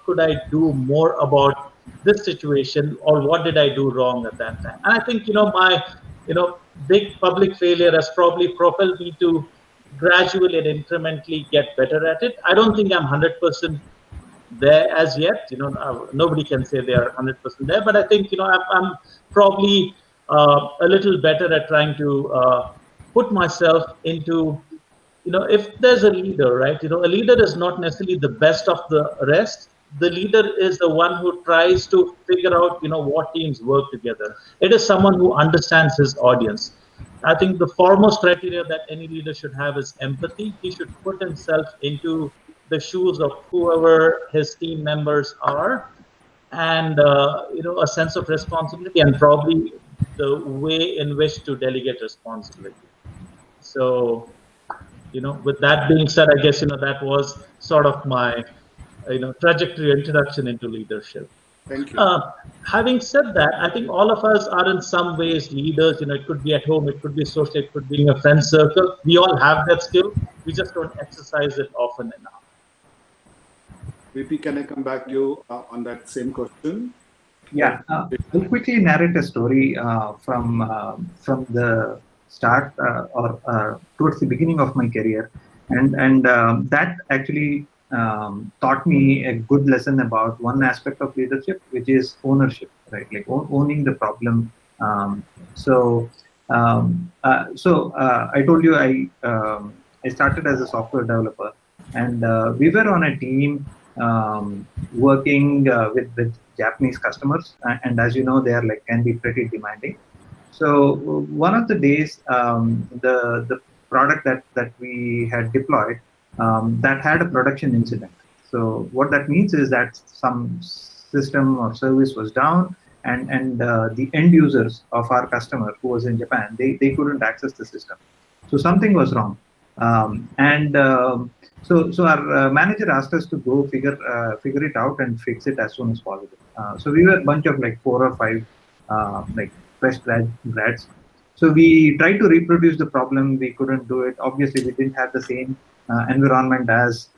could I do more about this situation, or what did I do wrong at that time. And I think my big public failure has probably propelled me to gradually and incrementally get better at it. I don't think I'm 100% there as yet. Nobody can say they are 100% there, but I think I'm probably a little better at trying to put myself into, if there's a leader, right? A leader is not necessarily the best of the rest. The leader is the one who tries to figure out, what teams work together. It is someone who understands his audience. I think the foremost criteria that any leader should have is empathy. He should put himself into the shoes of whoever his team members are, and a sense of responsibility, and probably the way in which to delegate responsibility. So, with that being said, I guess that was sort of my trajectory, introduction into leadership. Thank you. Having said that, I think all of us are in some ways leaders. It could be at home, it could be social, it could be in a friend circle. We all have that skill. We just don't exercise it often enough. VP, can I come back to you on that same question? Yeah, I'll quickly narrate a story from the start or towards the beginning of my career, and that actually taught me a good lesson about one aspect of leadership, which is ownership, right? Like owning the problem. So I told you I started as a software developer, and we were on a team working with Japanese customers, and as you know, they are can be pretty demanding. So one of the days, the product that we had deployed that had a production incident. So what that means is that some system or service was down, and the end users of our customer, who was in Japan, they couldn't access the system. So something was wrong. So our manager asked us to go figure it out and fix it as soon as possible. So we were a bunch of 4 or 5 fresh grads. So we tried to reproduce the problem. We couldn't do it. Obviously, we didn't have the same environment as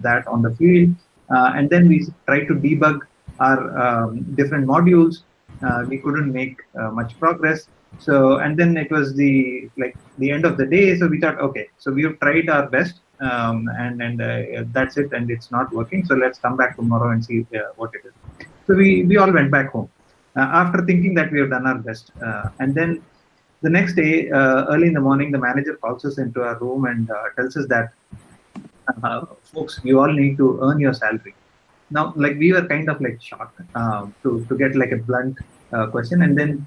that on the field. And then we tried to debug our different modules. We couldn't make much progress. So, and then it was the end of the day. So we thought, okay, so we have tried our best, and that's it, and it's not working. So let's come back tomorrow and see what it is. So we all went back home after thinking that we have done our best. And then the next day, early in the morning, the manager calls us into our room and tells us that, folks, you all need to earn your salary. Now, we were kind of shocked to get a blunt question, and then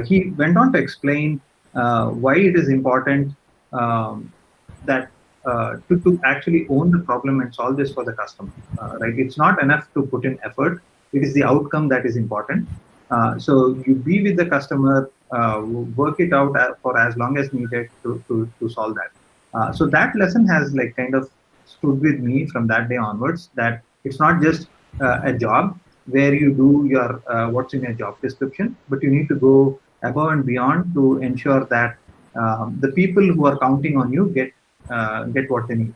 he went on to explain why it is important that to actually own the problem and solve this for the customer. Right? It's not enough to put in effort; it is the outcome that is important. So you be with the customer, work it out for as long as needed to solve that. So that lesson has kind of stood with me from that day onwards. That it's not just a job where you do your what's in your job description, but you need to go above and beyond to ensure that the people who are counting on you get what they need.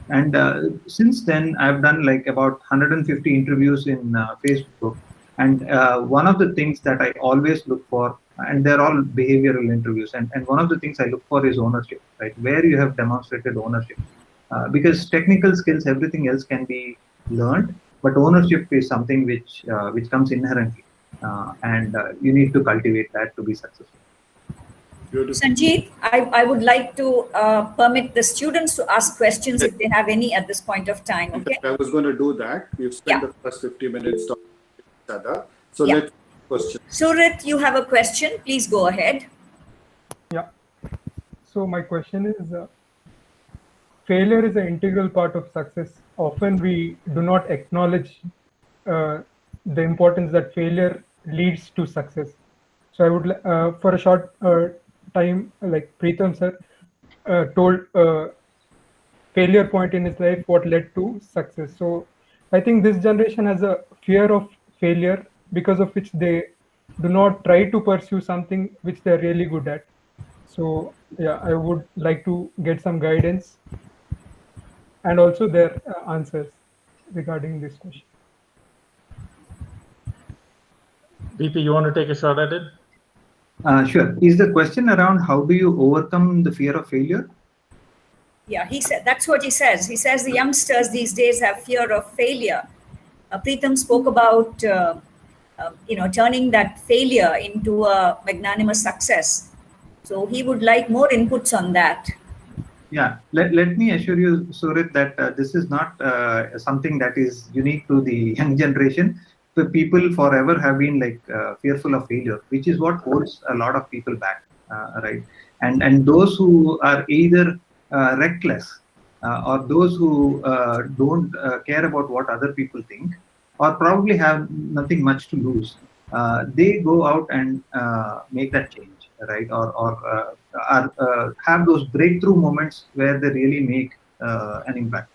And since then, I've done about 150 interviews in Facebook. And one of the things that I always look for, and they're all behavioral interviews, and one of the things I look for is ownership, right? Where you have demonstrated ownership. Because technical skills, everything else can be learned, but ownership is something which comes inherently, and you need to cultivate that to be successful. Sanjit, I would like to permit the students to ask questions if they have any at this point of time. Okay. I was going to do that. We've spent the first 50 minutes talking to each other. So Yeah. let's question. Surit, you have a question. Please go ahead. Yeah. So my question is, failure is an integral part of success. Often we do not acknowledge the importance that failure leads to success. So I would, for a short time, like Preetham sir told failure point in his life, what led to success. So I think this generation has a fear of failure, because of which they do not try to pursue something which they're really good at. So yeah, I would like to get some guidance and also their answers regarding this question. VP, you want to take a shot at it? Sure. Is the question around how do you overcome the fear of failure? Yeah, he said that's what he says. He says the youngsters these days have fear of failure. Preetham spoke about turning that failure into a magnanimous success. So he would like more inputs on that. Yeah, let me assure you, Surit, that this is not something that is unique to the young generation. The people forever have been like fearful of failure, which is what holds a lot of people back, right? And those who are either reckless or those who don't care about what other people think, or probably have nothing much to lose, they go out and make that change, right? Or have those breakthrough moments where they really make an impact.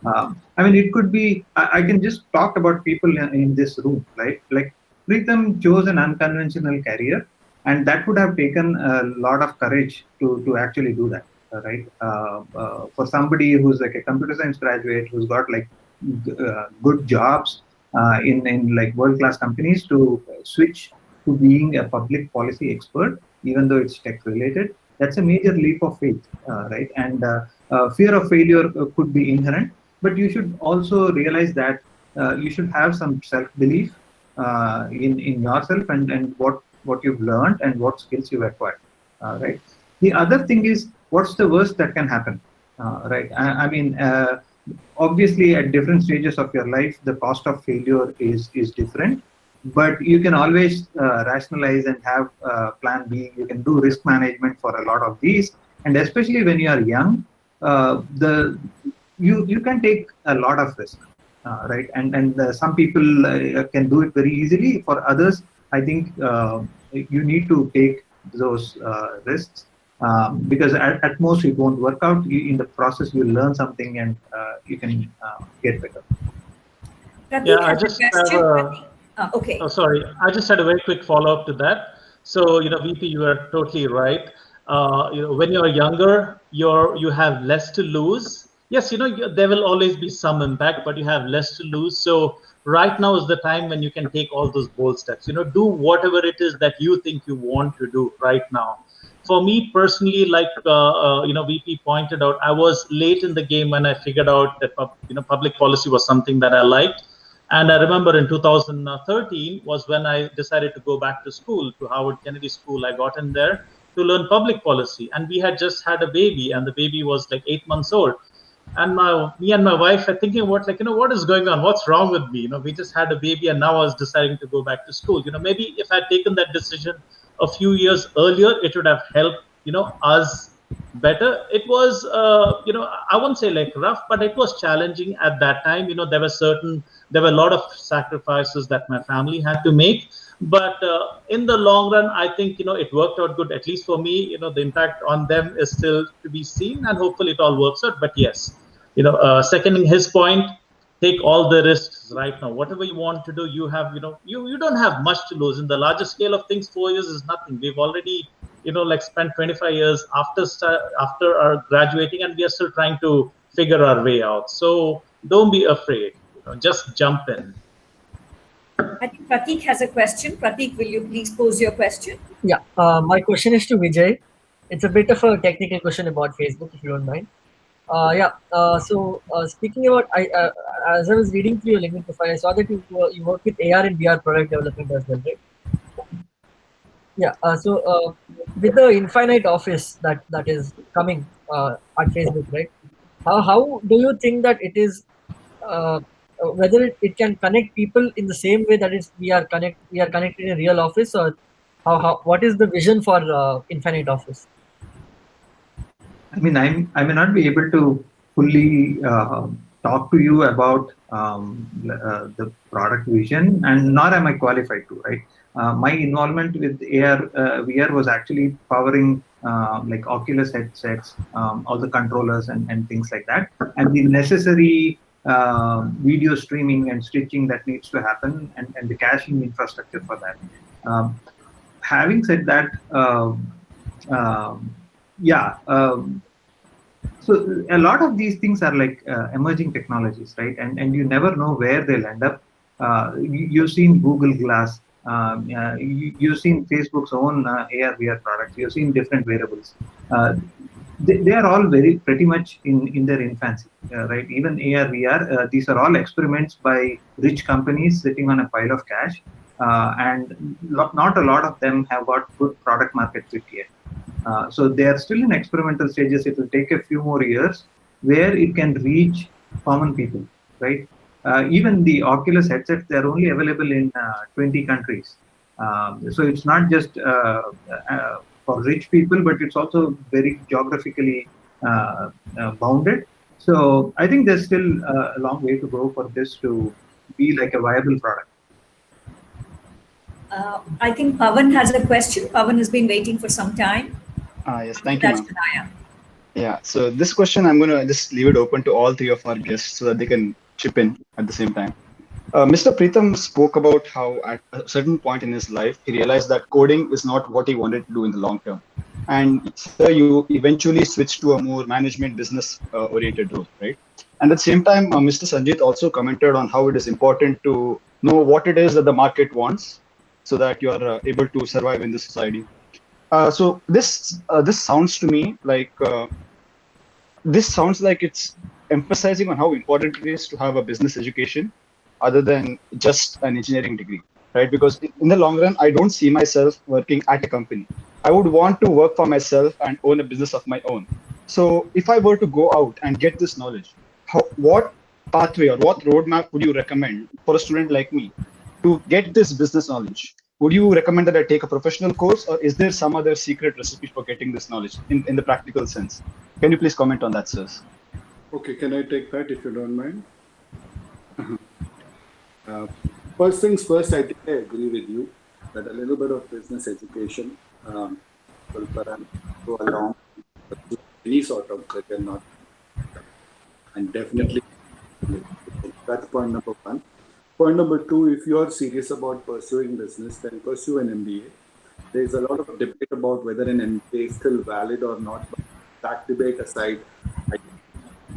I mean, it could be, I can just talk about people in this room, right? Like Preetham chose an unconventional career, and that would have taken a lot of courage to actually do that, right? For somebody who's like a computer science graduate, who's got like good jobs in like world-class companies, to switch to being a public policy expert, even though it's tech related, that's a major leap of faith, right? And fear of failure could be inherent, but you should also realize that you should have some self-belief in yourself and what you've learned and what skills you've acquired, right? The other thing is, what's the worst that can happen, right? I mean, obviously at different stages of your life, the cost of failure is different, but you can always rationalize and have plan B. You can do risk management for a lot of these, and especially when you are young, you can take a lot of risk, right? And some people can do it very easily. For others, I think you need to take those risks, because at most it won't work out. In the process, you learn something and you can get better. Yeah, I just have okay. Oh, sorry. I just had a very quick follow-up to that. So, VP, you are totally right. When you're younger, you have less to lose. Yes, there will always be some impact, but you have less to lose. So right now is the time when you can take all those bold steps. Do whatever it is that you think you want to do right now. For me personally, like VP pointed out, I was late in the game when I figured out that public policy was something that I liked. And I remember in 2013 was when I decided to go back to school, to Howard Kennedy School. I got in there to learn public policy, and we had just had a baby, and the baby was like 8 months old. And me and my wife are thinking about, like, what is going on? What's wrong with me? We just had a baby, and now I was deciding to go back to school. Maybe if I'd taken that decision a few years earlier, it would have helped, us better. It was, I wouldn't say like rough, but it was challenging at that time. There were a lot of sacrifices that my family had to make. But in the long run, I think, it worked out good, at least for me. The impact on them is still to be seen, and hopefully it all works out. But yes, seconding his point, take all the risks right now. Whatever you want to do, you have, you don't have much to lose. In the larger scale of things, 4 years is nothing. We've already, spent 25 years after our graduating, and we are still trying to figure our way out. So don't be afraid. Just jump in. I think Pratik has a question. Pratik, will you please pose your question? Yeah, my question is to Vijay. It's a bit of a technical question about Facebook, if you don't mind. So speaking about, as I was reading through your LinkedIn profile, I saw that you work with AR and VR product development as well, right? Yeah. So with the infinite office that is coming at Facebook, right? How do you think that it is whether it can connect people in the same way that we are connected in real office, or what is the vision for Infinite Office? I mean, I may not be able to fully talk to you about the product vision, and nor am I qualified to, right? My involvement with VR was actually powering like Oculus headsets, all the controllers and things like that, and the necessary video streaming and stitching that needs to happen, and the caching infrastructure for that. Having said that, yeah. So a lot of these things are like emerging technologies, right? And you never know where they'll end up. You've seen Google Glass. You've seen Facebook's own AR/VR products. You've seen different wearables. They are all pretty much in their infancy, right? Even AR/VR, these are all experiments by rich companies sitting on a pile of cash, and not a lot of them have got good product market fit yet. So they are still in experimental stages. It will take a few more years where it can reach common people, right? Even the Oculus headsets, they're only available in 20 countries. So it's not just for rich people, but it's also very geographically bounded. So I think there's still a long way to go for this to be like a viable product. I think Pawan has a question. Pawan has been waiting for some time. Yes, thank you, That's ma'am. Shanaya. Yeah, so this question, I'm going to just leave it open to all three of our guests so that they can chip in at the same time. Mr. Pritham spoke about how at a certain point in his life, he realized that coding is not what he wanted to do in the long term. And so you eventually switched to a more management business oriented role, right? And at the same time, Mr. Sanjit also commented on how it is important to know what it is that the market wants so that you are able to survive in the society. So this sounds to me like it's emphasizing on how important it is to have a business education other than just an engineering degree, right? Because in the long run, I don't see myself working at a company. I would want to work for myself and own a business of my own. So if I were to go out and get this knowledge, what pathway or what roadmap would you recommend for a student like me to get this business knowledge? Would you recommend that I take a professional course, or is there some other secret recipe for getting this knowledge in the practical sense? Can you please comment on that, sirs? Okay, can I take that if you don't mind? First things first, I think I agree with you that a little bit of business education will perhaps go along with any sort of career, not, and definitely that's point number one. Point number two, if you are serious about pursuing business, then pursue an MBA. There's a lot of debate about whether an MBA is still valid or not, but that debate aside, I think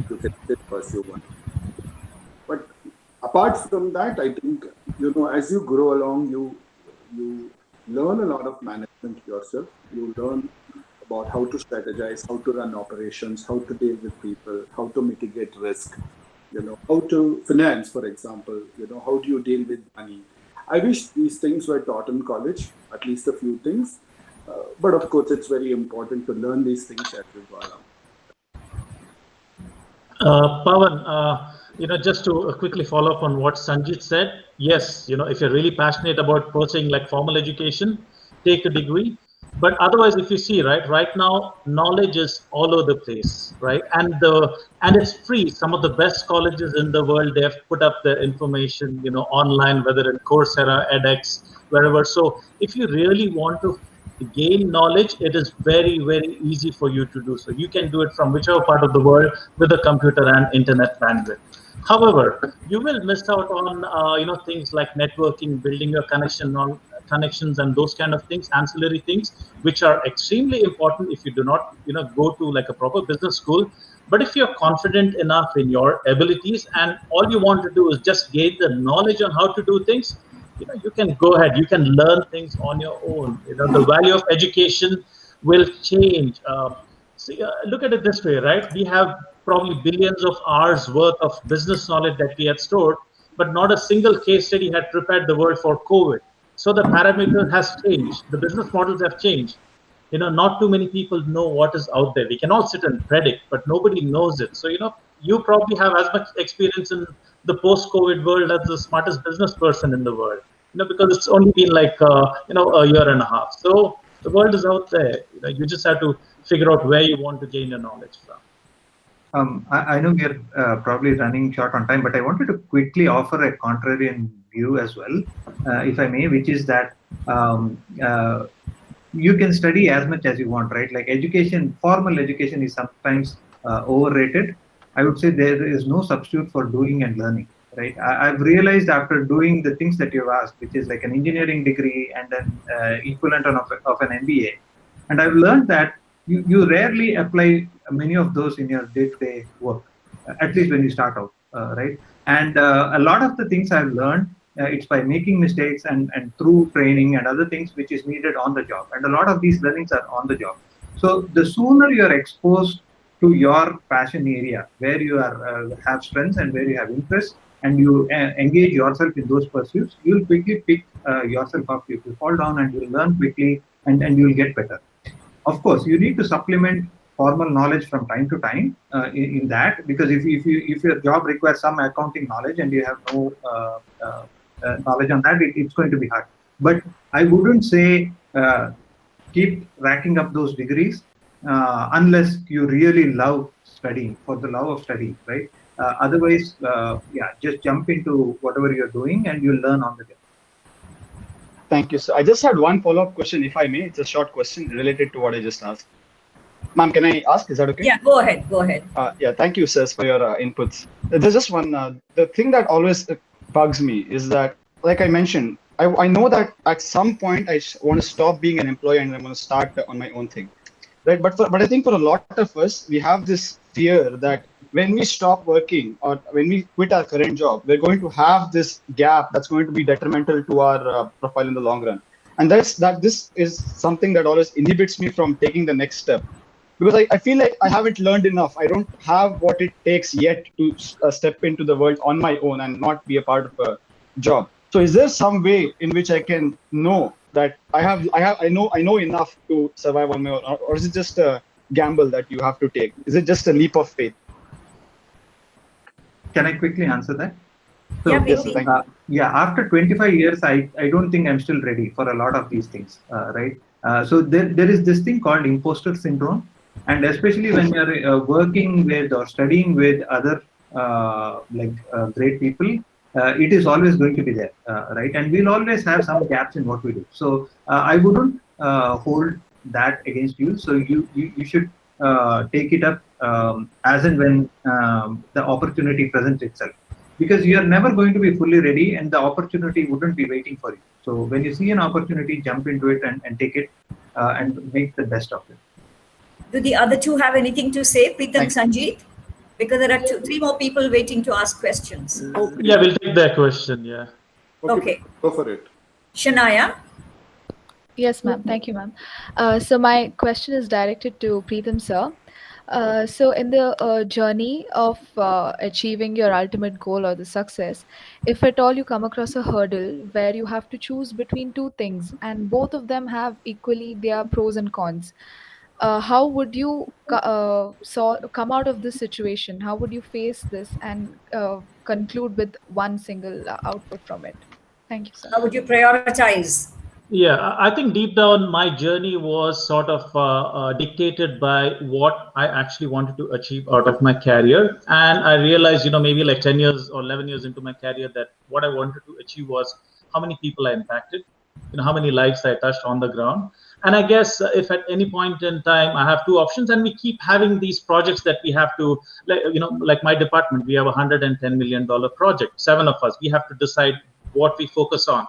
you can still pursue one. But apart from that, I think, as you grow along, you learn a lot of management yourself. You learn about how to strategize, how to run operations, how to deal with people, how to mitigate risk. How to finance, for example, how do you deal with money? I wish these things were taught in college, at least a few things. But of course, it's very important to learn these things as we go along. Pawan, just to quickly follow up on what Sanjit said, yes, if you're really passionate about pursuing like formal education, take a degree. But otherwise, if you see, right now, knowledge is all over the place, right? And it's free. Some of the best colleges in the world, they have put up their information, online, whether in Coursera, edX, wherever. So if you really want to gain knowledge, it is very, very easy for you to do so. You can do it from whichever part of the world with a computer and internet bandwidth. However, you will miss out on things like networking, building your connections and those kind of things, ancillary things, which are extremely important if you do not go to like a proper business school. But if you're confident enough in your abilities and all you want to do is just gain the knowledge on how to do things, you can go ahead, you can learn things on your own. The value of education will change. Look at it this way, right? We have probably billions of hours worth of business knowledge that we had stored, but not a single case study had prepared the world for COVID. So the parameter has changed. The business models have changed. Not too many people know what is out there. We can all sit and predict, but nobody knows it. So, you probably have as much experience in the post-COVID world as the smartest business person in the world, because it's only been like, a year and a half. So the world is out there. You just have to figure out where you want to gain your knowledge from. I know we're probably running short on time, but I wanted to quickly offer a contrarian view as well, if I may, which is that you can study as much as you want, right? Like education, formal education is sometimes overrated. I would say there is no substitute for doing and learning, right? I've realized after doing the things that you've asked, which is like an engineering degree and then equivalent of an MBA, and I've learned that you rarely apply many of those in your day-to-day work, at least when you start out, right? And a lot of the things I've learned, it's by making mistakes and through training and other things which is needed on the job. And a lot of these learnings are on the job. So the sooner you're exposed to your passion area, where you are have strengths and where you have interests, and you engage yourself in those pursuits, you'll quickly pick yourself up. You will fall down and you'll learn quickly, and you'll get better. Of course, you need to supplement formal knowledge from time to time in that, because if your job requires some accounting knowledge and you have no knowledge on that, it's going to be hard. But I wouldn't say keep racking up those degrees unless you really love studying, for the love of studying, right? Otherwise, just jump into whatever you're doing and you'll learn on the job. Thank you, sir. I just had one follow-up question, if I may. It's a short question related to what I just asked. Ma'am, can I ask? Is that okay? Yeah, go ahead. Thank you, sirs, for your inputs. There's just one, the thing that always bugs me is that, like I mentioned, I know that at some point I want to stop being an employee and I'm going to start on my own thing, right? But I think for a lot of us, we have this fear that when we stop working or when we quit our current job, we're going to have this gap that's going to be detrimental to our profile in the long run. And this is something that always inhibits me from taking the next step. Because I feel like I haven't learned enough. I don't have what it takes yet to step into the world on my own and not be a part of a job. So is there some way in which I can know that I know enough to survive on my own, or is it just a gamble that you have to take? Is it just a leap of faith? Can I quickly answer that? So, Yeah, after 25 years, I don't think I'm still ready for a lot of these things, right? So there is this thing called imposter syndrome. And especially when you're working with or studying with other great people, it is always going to be there, right? And we'll always have some gaps in what we do. So I wouldn't hold that against you. So you should take it up as and when the opportunity presents itself. Because you're never going to be fully ready and the opportunity wouldn't be waiting for you. So when you see an opportunity, jump into it and take it and make the best of it. Do the other two have anything to say, Preetham, Sanjit? Because there are three more people waiting to ask questions. Yeah, we'll take that question. Yeah. Okay. Go for it. Shania? Yes, ma'am. Thank you, ma'am. So my question is directed to Preetham, sir. So in the journey of achieving your ultimate goal or the success, if at all you come across a hurdle where you have to choose between two things and both of them have equally their pros and cons, how would you come out of this situation? How would you face this and conclude with one single output from it? Thank you, sir. How would you prioritize? Yeah, I think deep down my journey was sort of dictated by what I actually wanted to achieve out of my career. And I realized, maybe like 10 years or 11 years into my career, that what I wanted to achieve was how many people I impacted, how many lives I touched on the ground. And I guess if at any point in time I have two options, and we keep having these projects that we have to, like my department, we have a $110 million project, 7 of us, we have to decide what we focus on.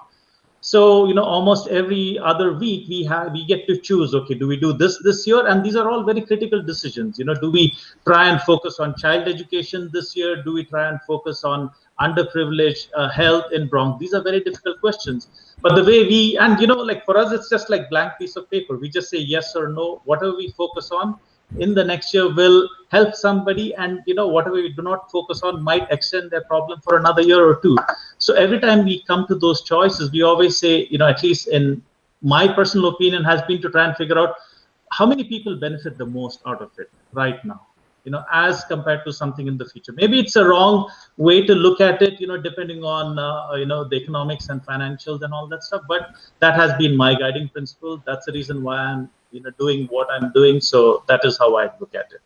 So, almost every other week we get to choose, okay, do we do this year? And these are all very critical decisions. Do we try and focus on child education this year? Do we try and focus on underprivileged health in Bronx? These are very difficult questions. But the way for us, it's just like blank piece of paper. We just say yes or no. Whatever we focus on in the next year will help somebody, and whatever we do not focus on might extend their problem for another year or two. So every time we come to those choices, we always say, at least in my personal opinion, has been to try and figure out how many people benefit the most out of it right now. as compared to something in the future. Maybe it's a wrong way to look at it, depending on, the economics and financials and all that stuff. But that has been my guiding principle. That's the reason why I'm, doing what I'm doing. So that is how I look at it.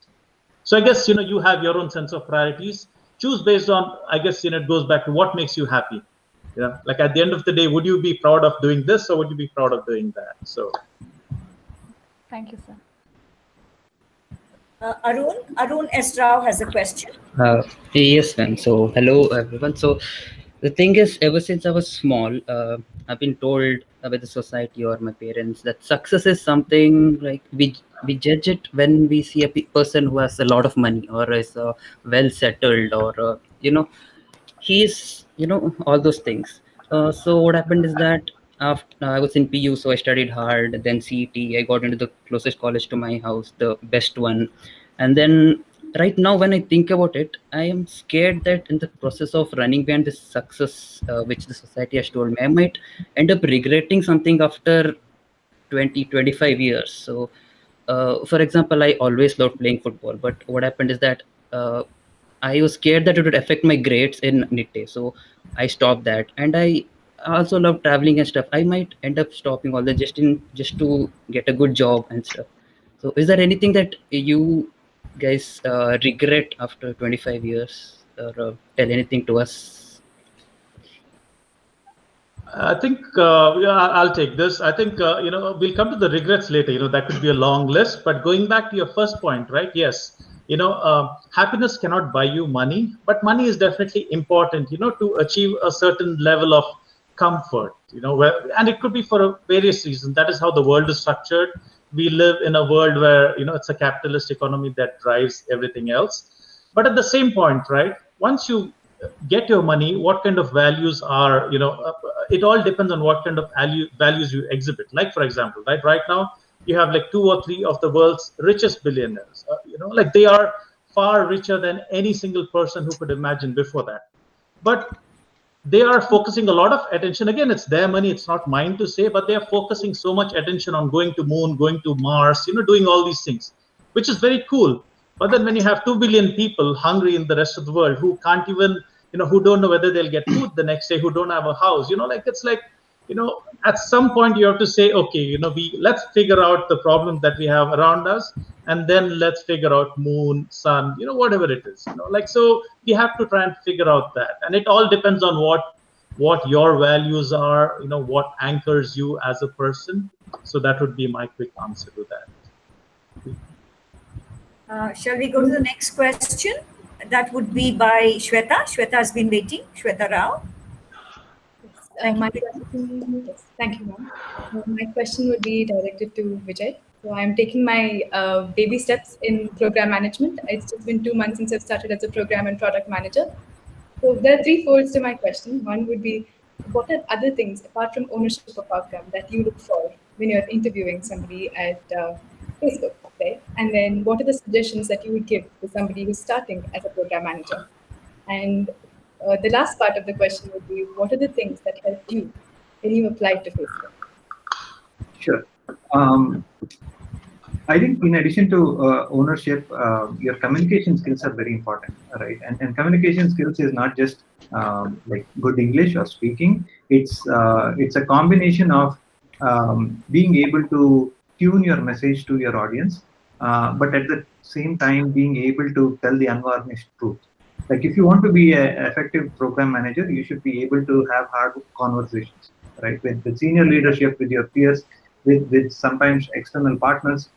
So I guess, you have your own sense of priorities. Choose based on, I guess, it goes back to what makes you happy. Like at the end of the day, would you be proud of doing this or would you be proud of doing that? So. Thank you, sir. Arun S Rao has a question. Yes, ma'am. So, hello, everyone. So, the thing is, ever since I was small, I've been told by the society or my parents that success is something like we judge it when we see a person who has a lot of money or is well settled or he's all those things. So what happened is that after I was in PU, so I studied hard. Then CET, I got into the closest college to my house, the best one. And then right now, when I think about it, I am scared that in the process of running behind this success, which the society has told me, I might end up regretting something after 20-25 years. So for example, I always loved playing football, but what happened is that I was scared that it would affect my grades in Nitte, so I stopped that. And I also love traveling and stuff. I might end up stopping all that just to get a good job and stuff. So, is there anything that you guys regret after 25 years, or tell anything to us? I think I'll take this. I think we'll come to the regrets later. That could be a long list. But going back to your first point, right? Yes. Happiness cannot buy you money, but money is definitely important, to achieve a certain level of comfort, and it could be for various reasons. That is how the world is structured. We live in a world where, it's a capitalist economy that drives everything else. But at the same point, right, once you get your money, what kind of values are, it all depends on what kind of values you exhibit. Like, for example, right now, you have like 2 or 3 of the world's richest billionaires. Like they are far richer than any single person who could imagine before that. But they are focusing a lot of attention. Again, it's their money. It's not mine to say, but they are focusing so much attention on going to moon, going to Mars, doing all these things, which is very cool. But then when you have 2 billion people hungry in the rest of the world who can't even, who don't know whether they'll get food the next day, who don't have a house, it's like, at some point you have to say, okay, let's figure out the problem that we have around us, and then let's figure out moon, sun, whatever it is, so you have to try and figure out that. And it all depends on what your values are, what anchors you as a person. So that would be my quick answer to that. Shall we go to the next question? That would be by Shweta. Shweta has been waiting. Shweta Rao. Thank you, ma'am. My question would be directed to Vijay. So I'm taking my baby steps in program management. It's just been 2 months since I've started as a program and product manager. So there are 3 folds to my question. One would be, what are other things apart from ownership of outcome that you look for when you're interviewing somebody at Facebook? Okay? And then what are the suggestions that you would give to somebody who's starting as a program manager? And the last part of the question would be, what are the things that helped you when you applied to Facebook? Sure. I think in addition to ownership, your communication skills are very important, right? And communication skills is not just like good English or speaking. It's a combination of being able to tune your message to your audience, but at the same time being able to tell the unvarnished truth. Like if you want to be an effective program manager, you should be able to have hard conversations, right? With the senior leadership, with your peers, with sometimes external partners.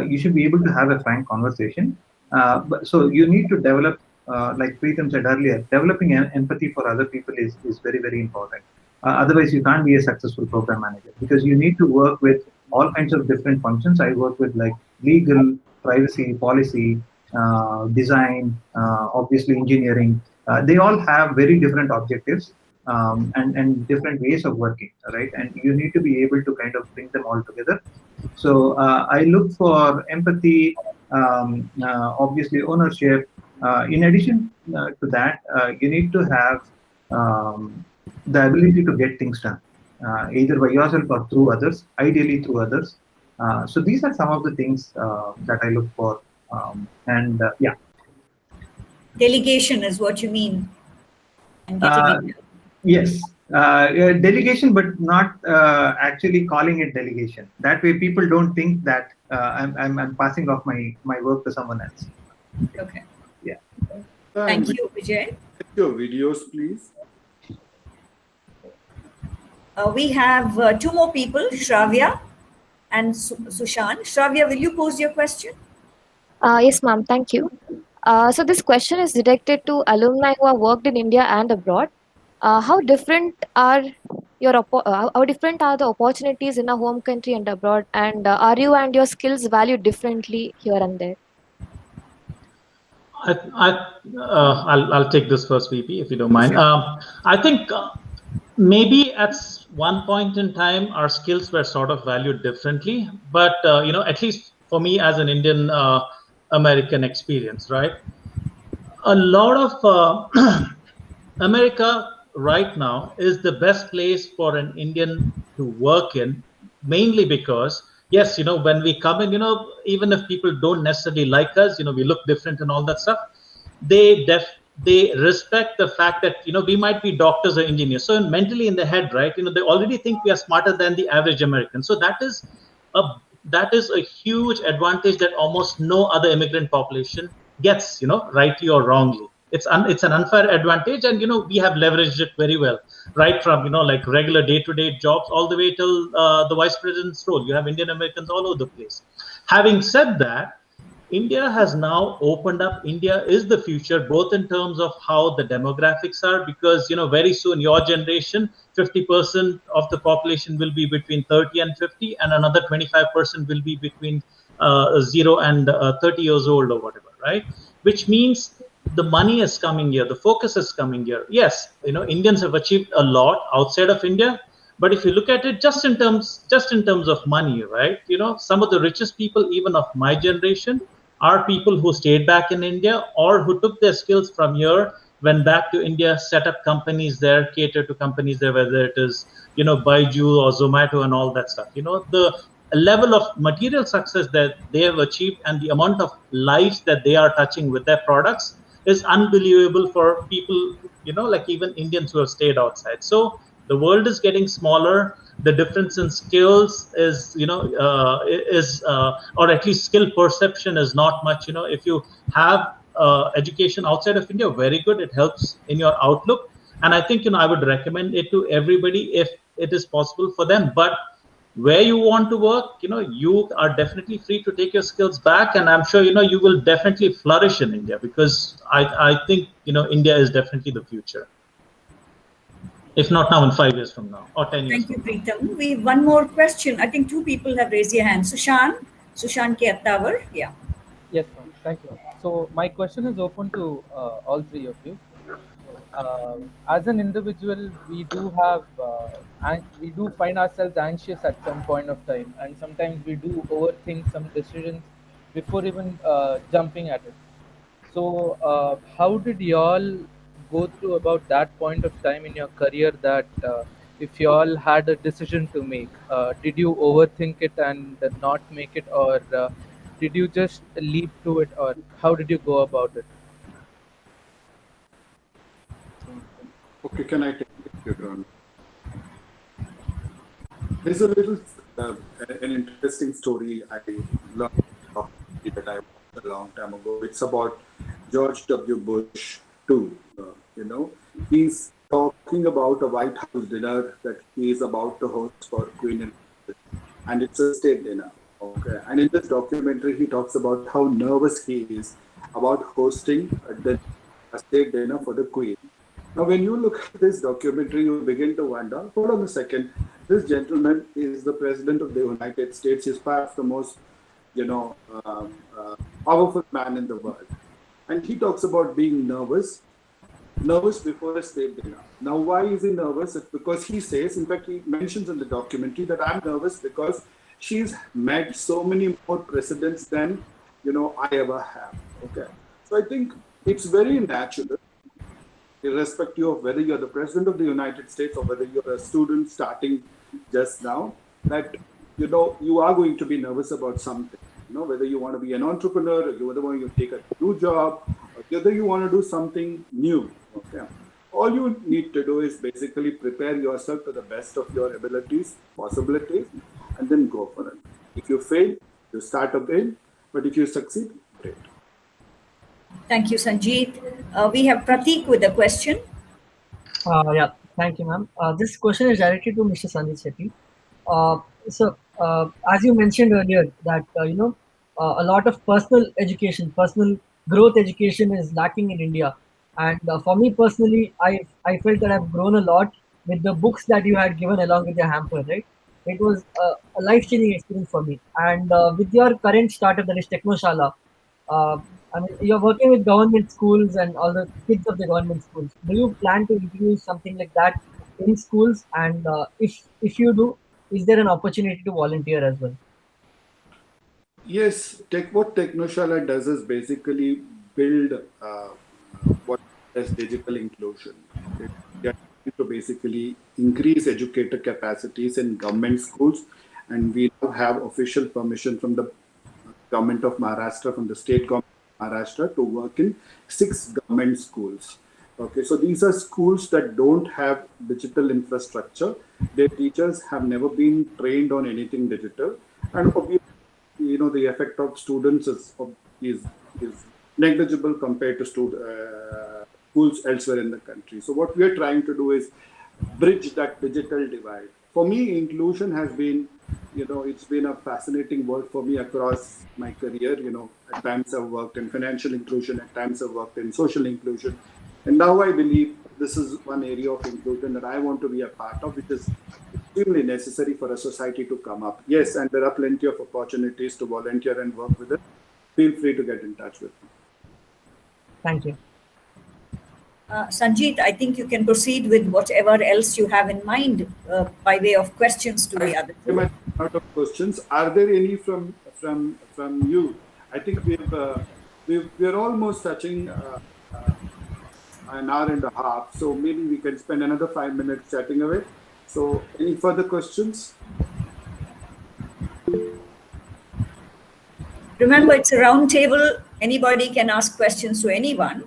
You should be able to have a frank conversation. So you need to develop, like Preetham said earlier, developing an empathy for other people is very, very important. Otherwise, you can't be a successful program manager because you need to work with all kinds of different functions. I work with like legal, privacy, policy, design, obviously engineering. They all have very different objectives and different ways of working, right? And you need to be able to kind of bring them all together. So I look for empathy, obviously ownership. In addition to that, you need to have the ability to get things done, either by yourself or through others, ideally through others. So these are some of the things that I look for. Yeah, Delegation is what you mean. And getting it. Yes, delegation, but not actually calling it delegation. That way, people don't think that I'm passing off my work to someone else. Okay. Yeah. Thank you, Vijay. Your videos, please. We have two more people, Sravya and Sushan. Sravya, will you pose your question? Yes, ma'am. Thank you. So this question is directed to alumni who have worked in India and abroad. How different are how different are the opportunities in a home country and abroad, and are you and your skills valued differently here and there? I'll take this first, VP, if you don't mind. I think maybe at one point in time our skills were sort of valued differently, but at least for me as an Indian American experience, right? A lot of America right now is the best place for an Indian to work in, mainly because, yes, when we come in, even if people don't necessarily like us, we look different and all that stuff, they respect the fact that, we might be doctors or engineers. So mentally in the head, right, they already think we are smarter than the average American. So that is a huge advantage that almost no other immigrant population gets, rightly or wrongly. It's an unfair advantage, and we have leveraged it very well, right from like regular day-to-day jobs all the way till the vice president's role. You have Indian Americans all over the place. Having said that, India has now opened up. India is the future, both in terms of how the demographics are, because very soon your generation, 50% of the population will be between 30 and 50, and another 25% will be between 0 and 30 years old or whatever, right? Which means the money is coming here, the focus is coming here. Yes, Indians have achieved a lot outside of India, but if you look at it just in terms of money, right? Some of the richest people, even of my generation, are people who stayed back in India or who took their skills from here, went back to India, set up companies there, cater to companies there, whether it is Baiju or Zomato and all that stuff. The level of material success that they have achieved and the amount of lives that they are touching with their products is unbelievable for people, like even Indians who have stayed outside. So the world is getting smaller. The difference in skills is, or at least skill perception is not much. If you have education outside of India, very good. It helps in your outlook. And I think, I would recommend it to everybody if it is possible for them. But where you want to work, you are definitely free to take your skills back. And I'm sure, you will definitely flourish in India, because I think, India is definitely the future. If not now, in 5 years from now or 10 years. Thank you, Preetam. We have one more question. I think two people have raised their hands. Sushan K Sharma. Yeah. Yes, ma'am. Thank you. So my question is open to all three of you. As an individual, we do find ourselves anxious at some point of time, and sometimes we do overthink some decisions before even jumping at it. So how did y'all go through about that point of time in your career that if you all had a decision to make, did you overthink it and not make it, or did you just leap to it, or how did you go about it? Okay, can I take it on? There's a little, an interesting story I learned that I watched a long time ago. It's about George W. Bush too. He's talking about a White House dinner that he is about to host for Queen Elizabeth, and it's a state dinner. Okay, and in this documentary, he talks about how nervous he is about hosting a state dinner for the Queen. Now, when you look at this documentary, you begin to wonder, hold on a second, this gentleman is the President of the United States. He's perhaps the most, powerful man in the world. And he talks about being nervous before a state dinner. Now, why is he nervous? It's because he says, in fact, he mentions in the documentary that I'm nervous because she's met so many more presidents than, I ever have. Okay. So I think it's very natural, irrespective of whether you're the President of the United States or whether you're a student starting just now, that, you are going to be nervous about something. Whether you want to be an entrepreneur, or whether you want to take a new job, whether you want to do something new. Okay, all you need to do is basically prepare yourself to the best of your abilities, possibilities, and then go for it. If you fail, you start again. But if you succeed, great. Thank you, Sanjeet. We have Pratik with a question. Yeah, thank you, ma'am. This question is directed to Mr. Sanjit Shetty. As you mentioned earlier, that a lot of personal education, personal growth education is lacking in India. And for me personally, I felt that I've grown a lot with the books that you had given along with your hamper, right? It was a life-changing experience for me. And with your current startup, that is Technoshala, uh, I mean, you're working with government schools and all the kids of the government schools. Do you plan to introduce something like that in schools? And if you do, is there an opportunity to volunteer as well? Yes, what Technoshala does is basically build what is digital inclusion. Okay? We are trying to basically increase educator capacities in government schools, and we now have official permission from the government of Maharashtra, from the state government of Maharashtra, to work in 6 government schools. Okay, so these are schools that don't have digital infrastructure. Their teachers have never been trained on anything digital, and obviously, the effect of students is negligible compared to schools elsewhere in the country. So what we are trying to do is bridge that digital divide. For me, inclusion has been, it's been a fascinating work for me across my career. At times I've worked in financial inclusion, at times I've worked in social inclusion, and now I believe this is one area of inclusion that I want to be a part of, which is extremely necessary for a society to come up. Yes, and there are plenty of opportunities to volunteer and work with it. Feel free to get in touch with me. Thank you. Sanjeet, I think you can proceed with whatever else you have in mind by way of questions to the other. Out of questions, are there any from you? I think we're almost touching an hour and a half, so maybe we can spend another 5 minutes chatting away. So, any further questions? Remember, it's a round table. Anybody can ask questions to anyone.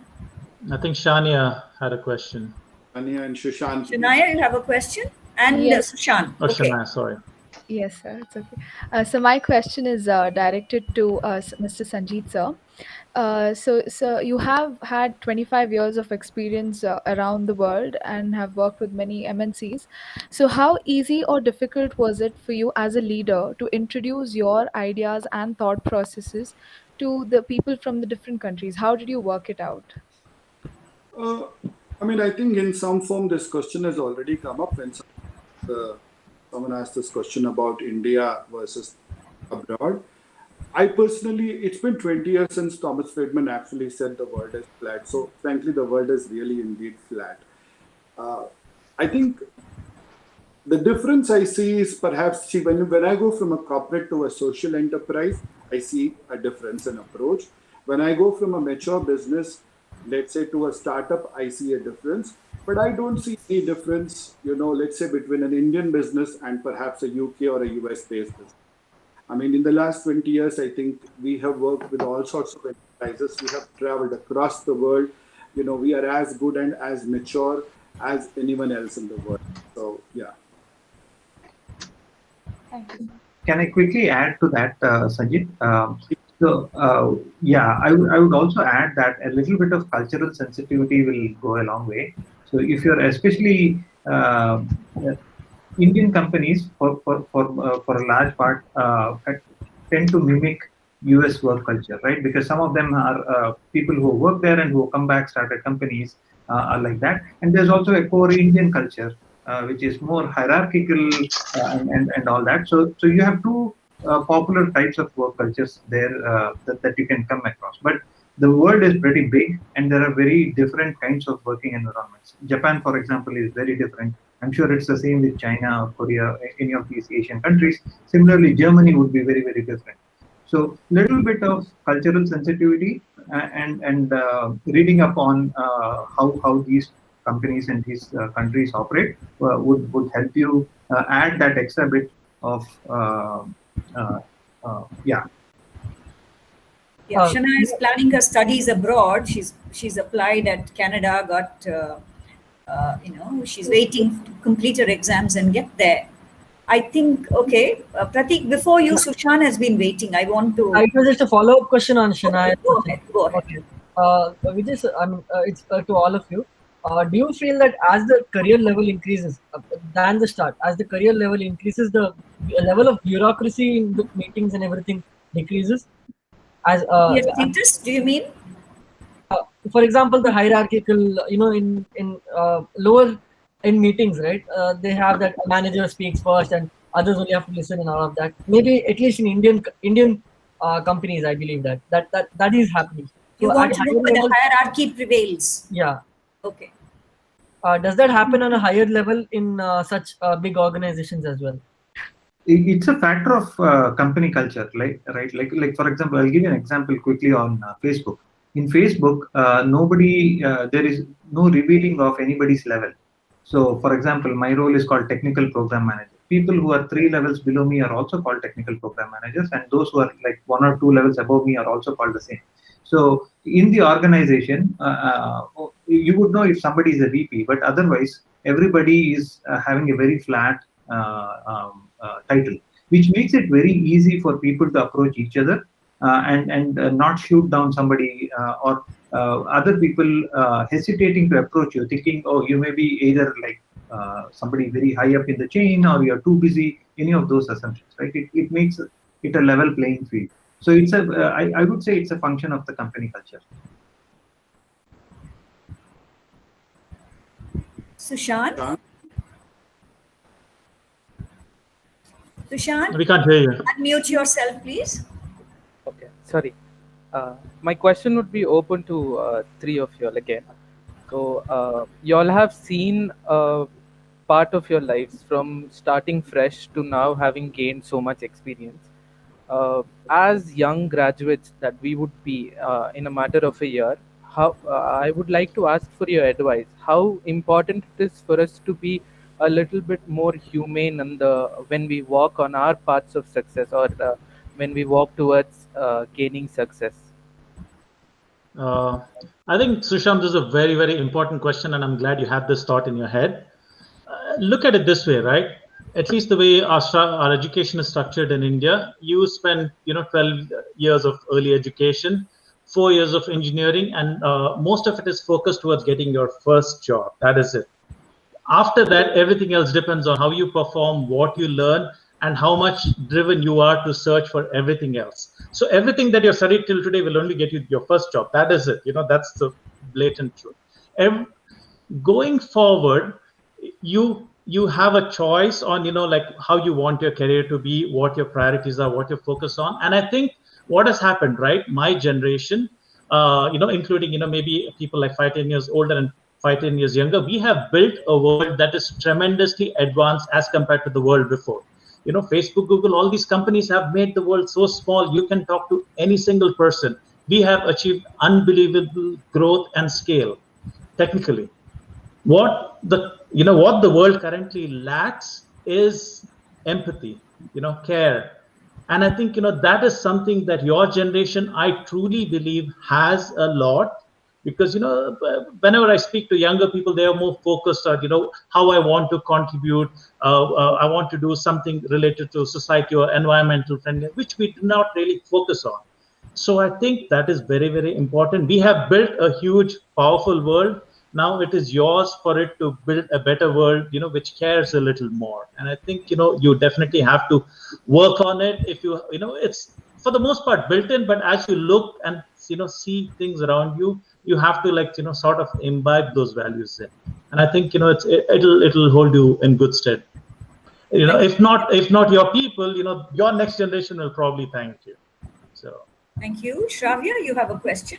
I think Shania had a question. Shania and Shushan. Shania, you have a question? And Yes. Sushan. Oh, okay. Shania, sorry. Yes, sir. It's okay. So my question is directed to Mr. Sanjeet, sir. So you have had 25 years of experience around the world and have worked with many MNCs. So how easy or difficult was it for you as a leader to introduce your ideas and thought processes to the people from the different countries? How did you work it out? I think in some form this question has already come up when someone asked this question about India versus abroad. I personally, it's been 20 years since Thomas Friedman actually said the world is flat. So frankly, the world is really indeed flat. I think the difference I see is perhaps, when I go from a corporate to a social enterprise, I see a difference in approach. When I go from a mature business, let's say, to a startup, I see a difference. But I don't see any difference, let's say, between an Indian business and perhaps a UK or a US-based business. In the last 20 years, I think we have worked with all sorts of enterprises. We have traveled across the world. We are as good and as mature as anyone else in the world. So, yeah. Thank you. Can I quickly add to that, Sanjit? I would also add that a little bit of cultural sensitivity will go a long way. So if you're especially Indian companies, for a large part, tend to mimic US work culture, right? Because some of them are people who work there and who come back, started companies are like that. And there's also a core Indian culture, which is more hierarchical and all that. So you have two popular types of work cultures there that you can come across. But the world is pretty big, and there are very different kinds of working environments. Japan, for example, is very different. I'm sure it's the same with China or Korea, any of these Asian countries. Similarly, Germany would be very, very different. So little bit of cultural sensitivity and reading up on how these companies and these countries operate would help you add that extra bit of Yeah, Shana is planning her studies abroad. She's applied at Canada, got she's waiting to complete her exams and get there. I think, okay, Pratik, before you, Sushan has been waiting. I want to. It was just a follow-up question on Shania. Okay, go ahead. Okay. Which is, it's to all of you. Do you feel that as the career level increases than the start, as the career level increases, the level of bureaucracy in the meetings and everything decreases? As Yes, status, do you mean? For example, the hierarchical, in lower in meetings, right? They have that manager speaks first, and others only have to listen and all of that. Maybe at least in Indian companies, I believe that is happening. You So want at to higher know where the level, hierarchy prevails. yeah. Okay. Does that happen on a higher level in such big organizations as well? It's a factor of company culture, right? Like for example, I'll give you an example quickly on Facebook. In Facebook, there is no revealing of anybody's level. So, for example, my role is called technical program manager. People who are 3 levels below me are also called technical program managers, and those who are like 1 or 2 levels above me are also called the same. So, in the organization, you would know if somebody is a VP, but otherwise, everybody is having a very flat title, which makes it very easy for people to approach each other and not shoot down somebody or other people hesitating to approach you, thinking, oh, you may be either like somebody very high up in the chain or you're too busy. Any of those assumptions, right? It makes it a level playing field. So it's I would say it's a function of the company culture. Sushan? Sushan? We can't hear you. Unmute yourself, please. Okay, sorry. My question would be open to 3 of you all again. So you all have seen part of your lives from starting fresh to now having gained so much experience. As young graduates that we would be in a matter of a year, how I would like to ask for your advice. How important it is for us to be a little bit more humane when we walk on our paths of success, or when we walk towards gaining success? I think, Sushant, this is a very, very important question, and I'm glad you had this thought in your head. Look at it this way, right? At least the way our education is structured in India, you spend 12 years of early education, 4 years of engineering, and most of it is focused towards getting your first job. That is it. After that, everything else depends on how you perform, what you learn, and how much driven you are to search for everything else. So everything that you've studied till today will only get you your first job. That is it. That's the blatant truth. Going forward, you have a choice on like how you want your career to be, what your priorities are, what you focus on. And I think what has happened, right? My generation, including maybe people like 5-10 years older and 5-10 years younger, we have built a world that is tremendously advanced as compared to the world before. Facebook, Google, all these companies have made the world so small you can talk to any single person. We have achieved unbelievable growth and scale technically. What the world currently lacks is empathy, care. And I think that is something that your generation, I truly believe, has a lot. Because whenever I speak to younger people, they are more focused on how I want to contribute. I want to do something related to society or environmental friendly, which we do not really focus on. So I think that is very, very important. We have built a huge, powerful world. Now it is yours for it to build a better world, which cares a little more. And I think you definitely have to work on it. If it's for the most part built in, but as you look and see things around you, you have to sort of imbibe those values in. And I think it'll hold you in good stead. If not your people, your next generation will probably thank you. So thank you. Sravya, you have a question?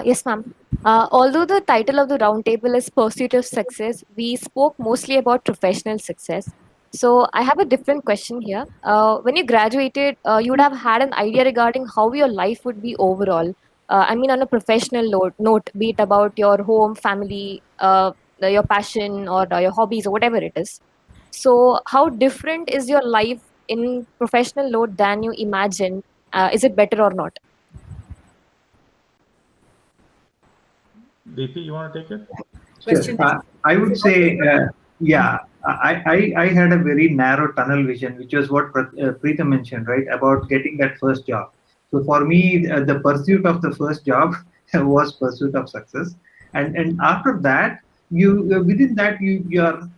Yes, ma'am. Although the title of the roundtable is Pursuit of Success, we spoke mostly about professional success. So I have a different question here. When you graduated, you would have had an idea regarding how your life would be overall. I mean, on a professional note, be it about your home, family, your passion, or your hobbies, or whatever it is. So how different is your life in professional note than you imagine? Is it better or not? DP, you want to take it? Sure. I would say, yeah, I had a very narrow tunnel vision, which was what Preetham mentioned, right, about getting that first job. So for me, the pursuit of the first job was pursuit of success, and after that, you within that your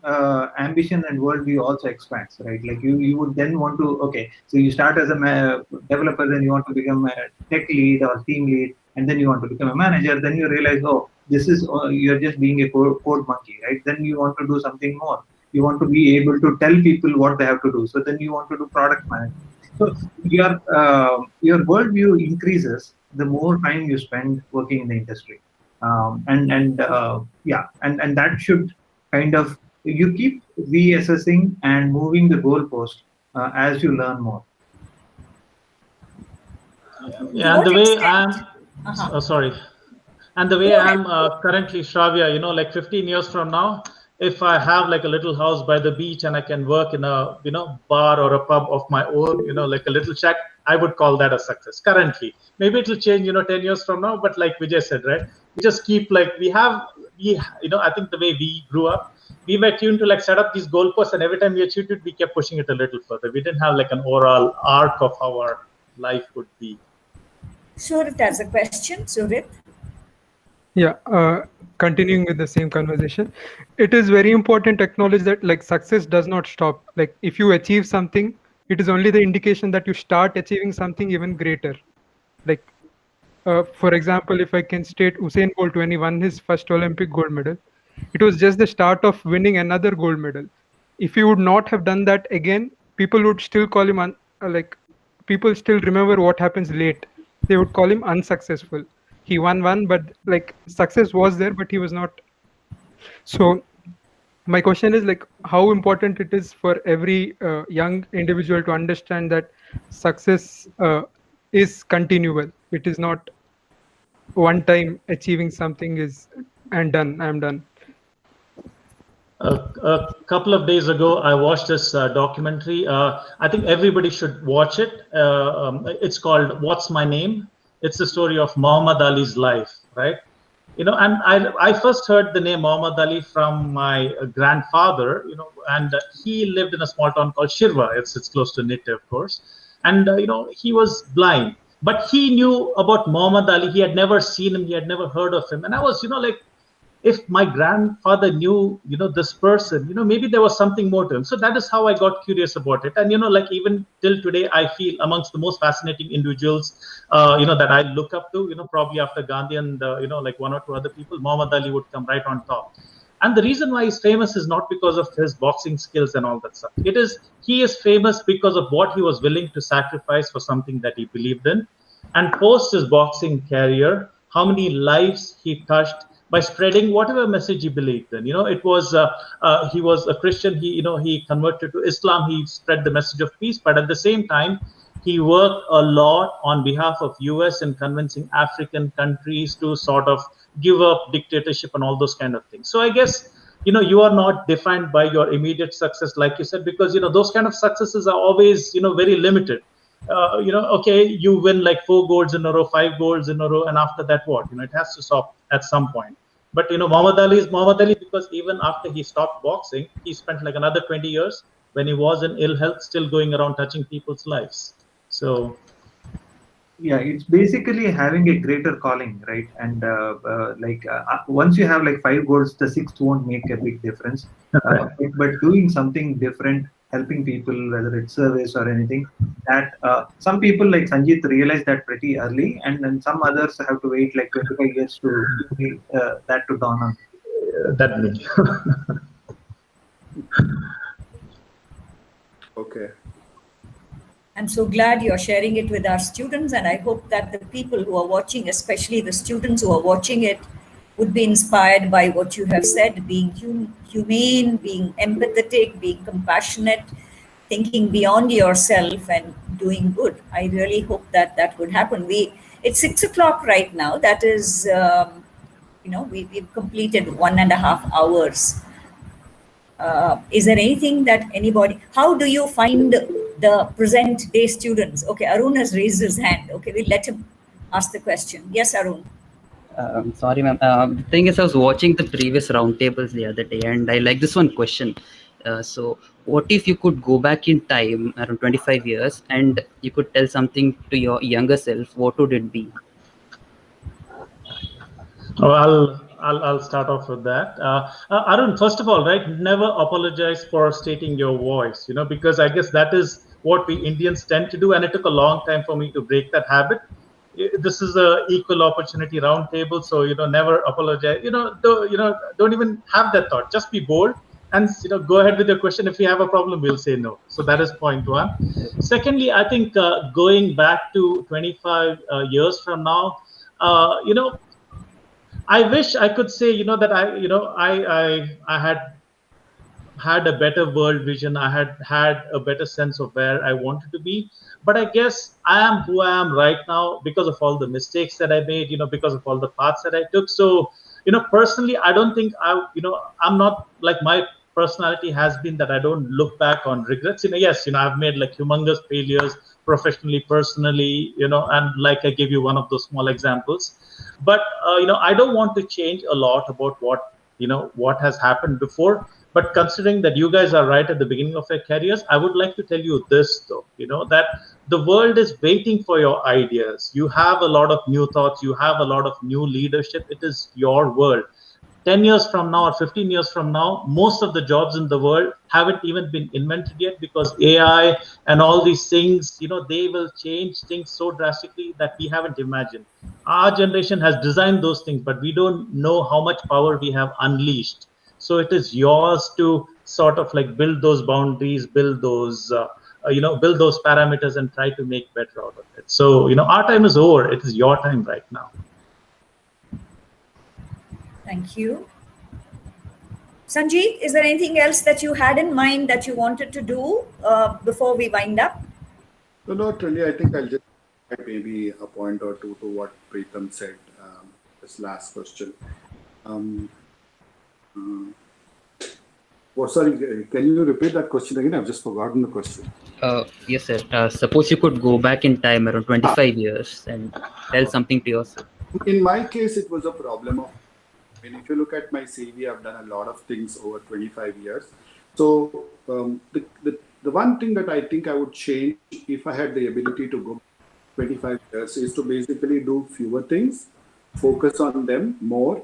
ambition and worldview also expands, right? Like you would then want to, okay, so you start as a developer, then you want to become a tech lead or team lead, and then you want to become a manager. Then you realize, oh, this is you're just being a code monkey, right? Then you want to do something more. You want to be able to tell people what they have to do. So then you want to do product management. So your worldview increases the more time you spend working in the industry, and that should kind of, you keep reassessing and moving the goalpost as you learn more. Yeah, and the way I'm sorry. And the way I'm currently, Sravya, like 15 years from now, if I have like a little house by the beach and I can work in a, bar or a pub of my own, like a little shack, I would call that a success currently. Maybe it'll change, 10 years from now, but like Vijay said, right? We just keep like, I think the way we grew up, we were tuned to like set up these goalposts, and every time we achieved it, we kept pushing it a little further. We didn't have like an overall arc of how our life would be. Surit has a question. Surit? Yeah, continuing with the same conversation, it is very important to acknowledge that like success does not stop. Like if you achieve something, it is only the indication that you start achieving something even greater. Like, for example, if I can state, Usain Bolt, when he won his first Olympic gold medal, it was just the start of winning another gold medal. If he would not have done that again, people would still call him people still remember what happens late. They would call him unsuccessful. He won one, but like success was there, but he was not. So my question is like how important it is for every young individual to understand that success is continual. It is not one time achieving something and done. I'm done. A couple of days ago, I watched this documentary. I think everybody should watch it. It's called What's My Name? It's the story of Muhammad Ali's life, right? And I first heard the name Muhammad Ali from my grandfather, and he lived in a small town called Shirva. It's close to Nitte, of course. And, he was blind, but he knew about Muhammad Ali. He had never seen him. He had never heard of him. And I was, like, if my grandfather knew, this person, maybe there was something more to him. So that is how I got curious about it. And, like even till today, I feel amongst the most fascinating individuals, that I look up to, probably after Gandhi and, like one or two other people, Muhammad Ali would come right on top. And the reason why he's famous is not because of his boxing skills and all that stuff. He is famous because of what he was willing to sacrifice for something that he believed in. And post his boxing career, how many lives he touched by spreading whatever message he believed in. It was he was a Christian. He converted to Islam. He spread the message of peace, but at the same time, he worked a lot on behalf of US in convincing African countries to sort of give up dictatorship and all those kind of things. So I guess you are not defined by your immediate success, like you said, because those kind of successes are always very limited. Okay, you win like 4 golds in a row, 5 golds in a row, and after that, what? It has to stop at some point. But Muhammad Ali is Muhammad Ali because even after he stopped boxing, he spent like another 20 years when he was in ill health, still going around touching people's lives. So yeah, it's basically having a greater calling, right? And once you have like 5 goals, the 6th won't make a big difference. But doing something different, helping people, whether it's service or anything, that some people like Sanjit realize that pretty early, and then some others have to wait like 25 years to that to dawn on. That me. Okay. I'm so glad you're sharing it with our students, and I hope that the people who are watching, especially the students who are watching it, would be inspired by what you have said, being humane, being empathetic, being compassionate, thinking beyond yourself and doing good. I really hope that that would happen. It's 6 o'clock right now. That is, we've completed 1.5 hours. Is there anything that how do you find the present day students? Okay, Arun has raised his hand. Okay, we'll let him ask the question. Yes, Arun. Sorry, ma'am. The thing is, I was watching the previous roundtables the other day, and I like this one question. So, what if you could go back in time around 25 years and you could tell something to your younger self? What would it be? Oh, I'll start off with that. Arun, first of all, right, never apologize for stating your voice, because I guess that is what we Indians tend to do, and it took a long time for me to break that habit. This is a equal opportunity roundtable, so never apologize. Don't even have that thought. Just be bold and go ahead with your question. If you have a problem, we'll say no. So that is point one. Secondly, I think going back to 25 years from now, I wish I could say, that I had a better world vision. I had a better sense of where I wanted to be. But I guess I am who I am right now because of all the mistakes that I made, because of all the paths that I took. So, personally, I don't think I'm not like my personality has been that I don't look back on regrets. Yes, I've made like humongous failures professionally, personally, and like I gave you one of those small examples. But I don't want to change a lot about what has happened before. But considering that you guys are right at the beginning of your careers, I would like to tell you this, though, that the world is waiting for your ideas. You have a lot of new thoughts. You have a lot of new leadership. It is your world. 10 years from now or 15 years from now, most of the jobs in the world haven't even been invented yet, because AI and all these things, they will change things so drastically that we haven't imagined. Our generation has designed those things, but we don't know how much power we have unleashed. So it is yours to sort of like build those boundaries, build those parameters and try to make better out of it. So, our time is over. It is your time right now. Thank you. Sanjit, is there anything else that you had in mind that you wanted to do before we wind up? No, not really. I think I'll just add maybe a point or two to what Preetham said, this last question. Sorry, can you repeat that question again? I've just forgotten the question. Yes, sir. Suppose you could go back in time around 25 years and tell something to yourself. In my case, it was a problem of, if you look at my CV, I've done a lot of things over 25 years. So the one thing that I think I would change if I had the ability to go 25 years is to basically do fewer things, focus on them more,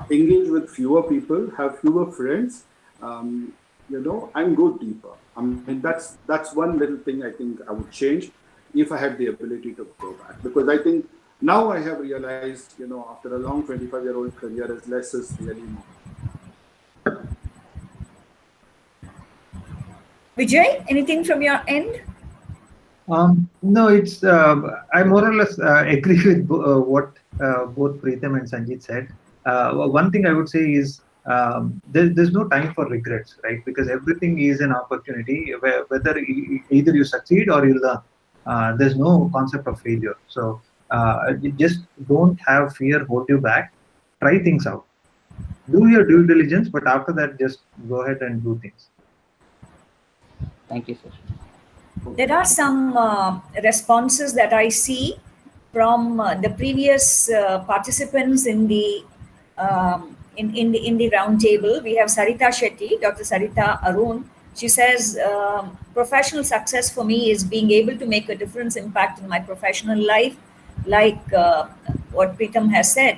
engage with fewer people, have fewer friends, and go deeper. I mean, that's one little thing I think I would change if I had the ability to go back. Because I think now I have realized, after a long 25-year-old career, is less is really more. Vijay, anything from your end? No, it's I more or less agree with what both Preetham and Sanjit said. One thing I would say is there's no time for regrets, right? Because everything is an opportunity, whether either you succeed or you learn. There's no concept of failure. So you just don't have fear hold you back. Try things out. Do your due diligence, but after that, just go ahead and do things. Thank you, sir. There are some responses that I see from the previous participants in the in the roundtable. We have Sarita Shetty, Dr. Sarita Arun. She says, professional success for me is being able to make a difference, impact in my professional life, like what Preetham has said.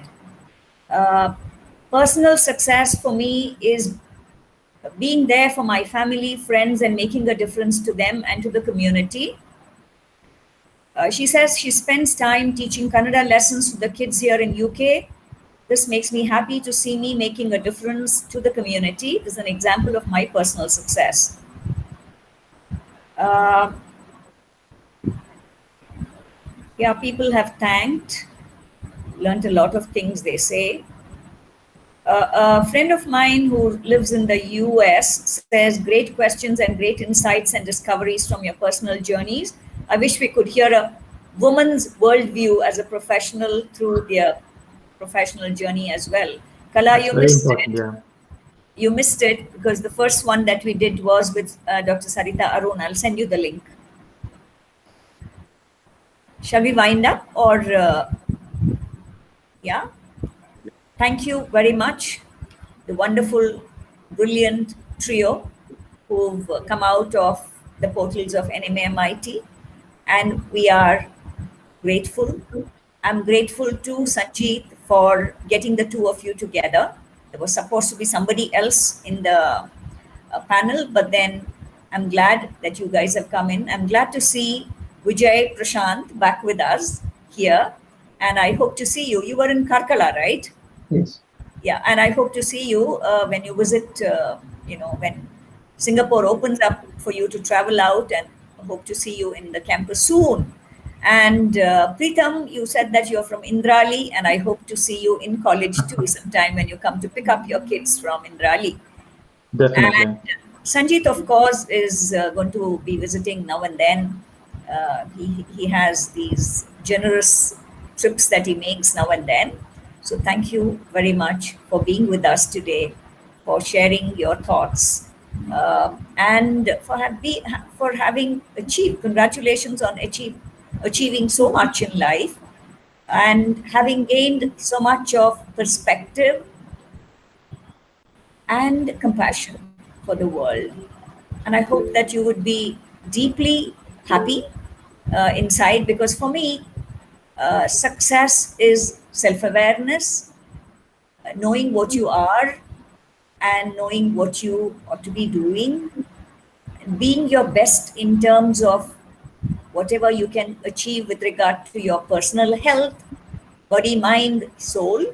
Personal success for me is being there for my family, friends, and making a difference to them and to the community. She says she spends time teaching Kannada lessons to the kids here in UK. This makes me happy to see me making a difference to the community. This is an example of my personal success. Yeah, people have thanked, learned a lot of things, they say. A friend of mine who lives in the US says, great questions and great insights and discoveries from your personal journeys. I wish we could hear a woman's worldview as a professional through their professional journey as well. Kala, you missed it. Yeah. You missed it because the first one that we did was with Dr. Sarita Arun. I'll send you the link. Shall we wind up or, yeah? Thank you very much, the wonderful, brilliant trio who've come out of the portals of NMAM, and we are grateful. I'm grateful to Sanjit for getting the two of you together. There was supposed to be somebody else in the panel, but then I'm glad that you guys have come in. I'm glad to see Vijay Prashant back with us here, and I hope to see you. You were in Karkala, right? Yes. Yeah, and I hope to see you when you visit, when Singapore opens up for you to travel out, and hope to see you in the campus soon. And Preetham, you said that you're from Indrali, and I hope to see you in college too sometime when you come to pick up your kids from Indrali. Definitely. And Sanjit, of course, is going to be visiting now and then. He has these generous trips that he makes now and then. So thank you very much for being with us today, for sharing your thoughts, and for having achieved. Congratulations on achieving so much in life and having gained so much of perspective and compassion for the world. And I hope that you would be deeply happy inside, because for me, success is self-awareness, knowing what you are and knowing what you ought to be doing, and being your best in terms of whatever you can achieve with regard to your personal health, body, mind, soul.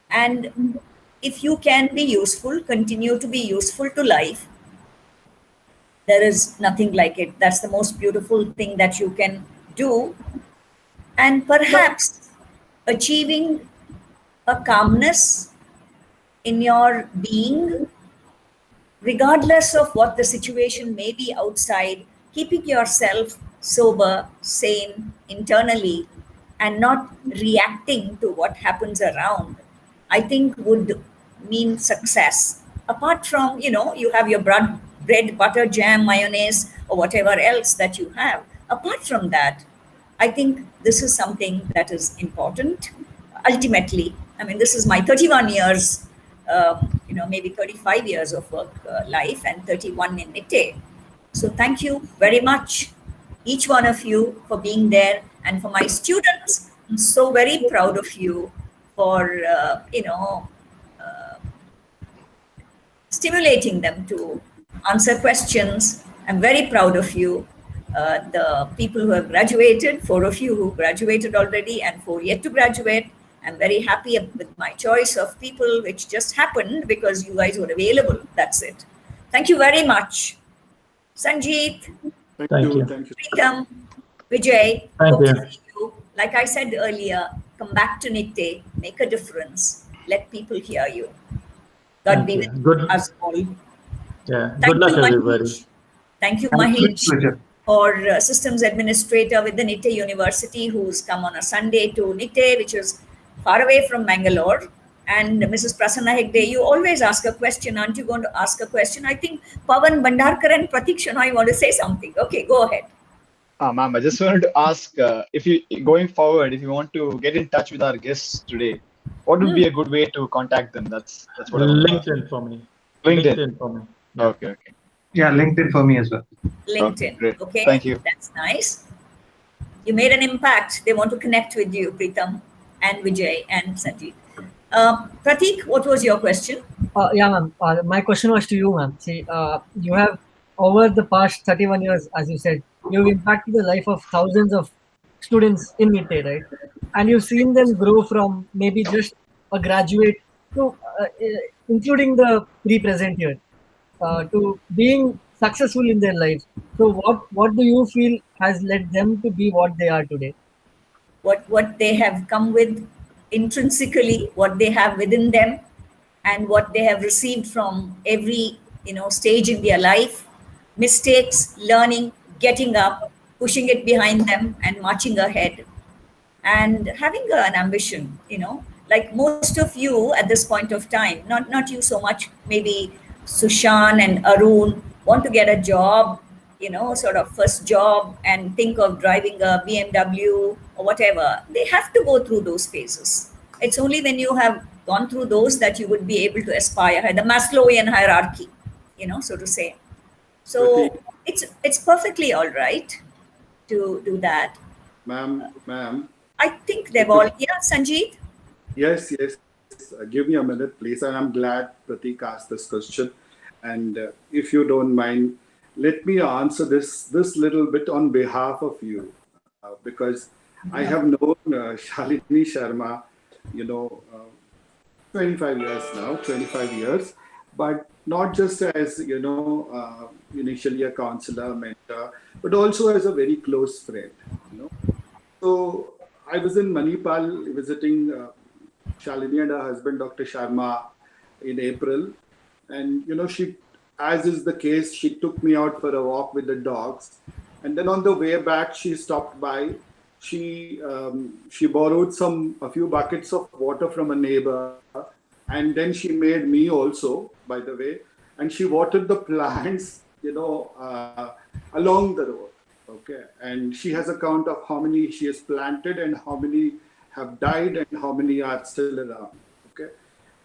And if you can be useful, continue to be useful to life. There is nothing like it. That's the most beautiful thing that you can do. And perhaps achieving a calmness in your being, regardless of what the situation may be outside, keeping yourself sober, sane internally, and not reacting to what happens around, I think would mean success. Apart from, you have your bread, butter, jam, mayonnaise, or whatever else that you have. Apart from that, I think this is something that is important. Ultimately, this is my 31 years, maybe 35 years of work life, and 31 in Nitte. So thank you very much, each one of you, for being there. And for my students, I'm so very proud of you for, stimulating them to answer questions. I'm very proud of you. The people who have graduated, 4 of you who graduated already and 4 yet to graduate. I'm very happy with my choice of people, which just happened because you guys were available. That's it. Thank you very much. Sanjit. Thank you. Preetham, Vijay. Thank you. You. Like I said earlier, come back to Nitte, make a difference. Let people hear you. God be with us all. Yeah. Good luck, everybody. Thank you, Mahesh, for systems administrator with the Nitte University, who's come on a Sunday to Nitte, which is far away from Mangalore. And Mrs. Prasanna Hegde, you always ask a question. Aren't you going to ask a question? I think Pawan Pandarka and Pratik Shanoy want to say something. Okay, go ahead. Ma'am, I just wanted to ask, if you, going forward, if you want to get in touch with our guests today, what would be a good way to contact them? That's what I want to ask. LinkedIn for me. LinkedIn for me. Yeah. Okay. Yeah, LinkedIn for me as well. LinkedIn. Okay. Thank you. That's nice. You made an impact. They want to connect with you, Preetham and Vijay and Sanjeev. Pratik, what was your question? Yeah, ma'am. My question was to you, ma'am. See, you have, over the past 31 years, as you said, you've impacted the life of thousands of students in Nitte, right? And you've seen them grow from maybe just a graduate to, including the pre-present year, to being successful in their lives. So what do you feel has led them to be what they are today? What they have come with intrinsically, what they have within them, and what they have received from every stage in their life, mistakes, learning, getting up, pushing it behind them, and marching ahead, and having an ambition. Like most of you at this point of time, not you so much, maybe Sushan and Arun want to get a job, sort of first job, and think of driving a BMW or whatever. They have to go through those phases. It's only when you have gone through those, that you would be able to aspire higher, the Maslowian hierarchy, so to say. So it's perfectly all right to do that. Ma'am. I think they've all, Sanjeev? Yes. Give me a minute, please. And I'm glad Pratik asked this question. And if you don't mind, let me answer this little bit on behalf of you, because I have known Shalini Sharma, 25 years now, 25 years, but not just as, initially a counselor, mentor, but also as a very close friend. So I was in Manipal visiting Shalini and her husband, Dr. Sharma, in April. And, she, as is the case, she took me out for a walk with the dogs. And then on the way back, she stopped by. She borrowed a few buckets of water from a neighbor. And then she made me also, by the way. And she watered the plants, along the road. Okay. And she has a count of how many she has planted and how many have died and how many are still around. Okay.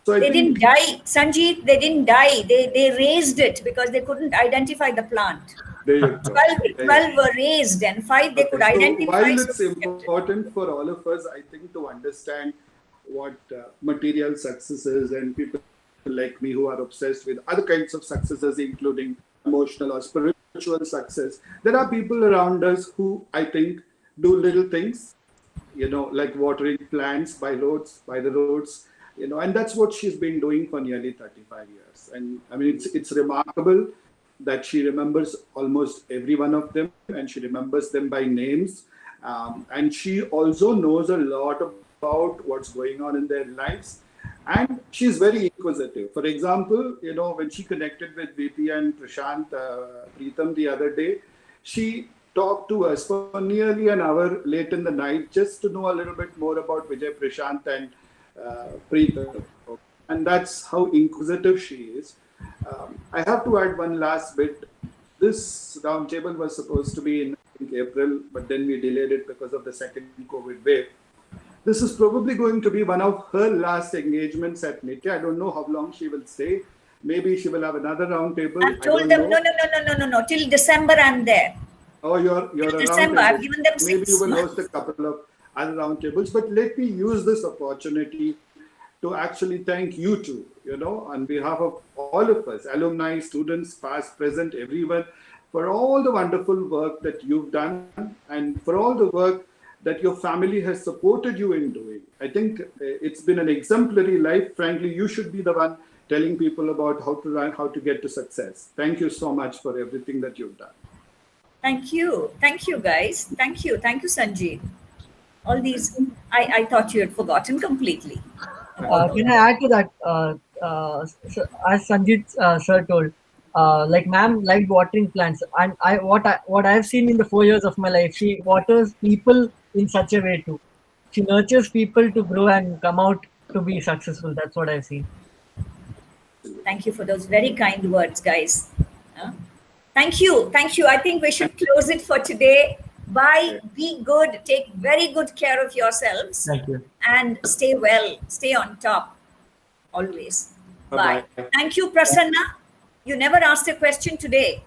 So they didn't die, Sanjeev. They didn't die. They raised it because they couldn't identify the plant. 12 were raised and 5 they could identify. While it's important for all of us, I think, to understand what material success is, and people like me who are obsessed with other kinds of successes, including emotional or spiritual success, there are people around us who, I think, do little things, like watering plants by the roads, and that's what she's been doing for nearly 35 years. And I mean, it's remarkable that she remembers almost every one of them, and she remembers them by names. And she also knows a lot about what's going on in their lives. And she's very inquisitive. For example, when she connected with VP and Prashant Preetham the other day, she talked to us for nearly an hour late in the night just to know a little bit more about Vijay, Prashant and Preetham. And that's how inquisitive she is. I have to add one last bit. This roundtable was supposed to be in April, but then we delayed it because of the second COVID wave. This is probably going to be one of her last engagements at Nitte. I don't know how long she will stay. Maybe she will have another roundtable. I've told them, no. Till December I'm there. Oh, you're till December. I've given them 6 Maybe you will months. host a couple of other roundtables. But let me use this opportunity to actually thank you two, on behalf of all of us, alumni, students, past, present, everyone, for all the wonderful work that you've done and for all the work that your family has supported you in doing. I think it's been an exemplary life. Frankly, you should be the one telling people about how to get to success. Thank you so much for everything that you've done. Thank you, guys. Thank you, Sanjeev. All these, I thought you had forgotten completely. Can I add to that? So as Sanjit sir told, like ma'am liked watering plants, and what I've seen in the 4 years of my life, she waters people in such a way too. She nurtures people to grow and come out to be successful. That's what I've seen. Thank you for those very kind words, guys. Thank you. I think we should close it for today. Bye. Be good. Take very good care of yourselves. Thank you. And stay well. Stay on top. Always. Bye. Bye. Thank you, Prasanna. You never asked a question today.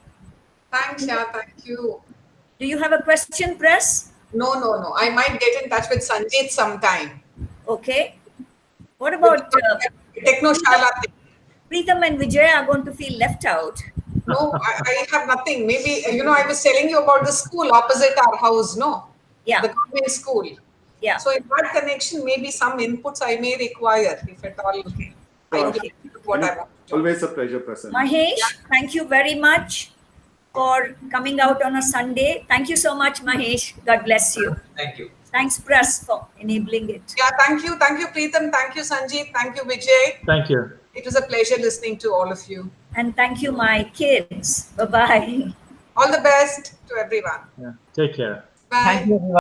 Thanks, thank you. Do you have a question, Press? No. I might get in touch with Sanjit sometime. Okay. What about Technoshala? Preetham and Vijay are going to feel left out. No, I have nothing. Maybe, I was telling you about the school opposite our house, no? Yeah. The government school. Yeah. So in that connection, maybe some inputs I may require, if at all. Okay. I get what I want. Always a pleasure, Prasanna. Mahesh, thank you very much for coming out on a Sunday. Thank you so much, Mahesh. God bless you. Thank you. Thanks, Press, for enabling it. Yeah, thank you. Thank you, Preetham. Thank you, Sanjeev. Thank you, Vijay. Thank you. It was a pleasure listening to all of you. And thank you, my kids. Bye-bye. All the best to everyone. Yeah. Take care. Bye. Thank you, everyone.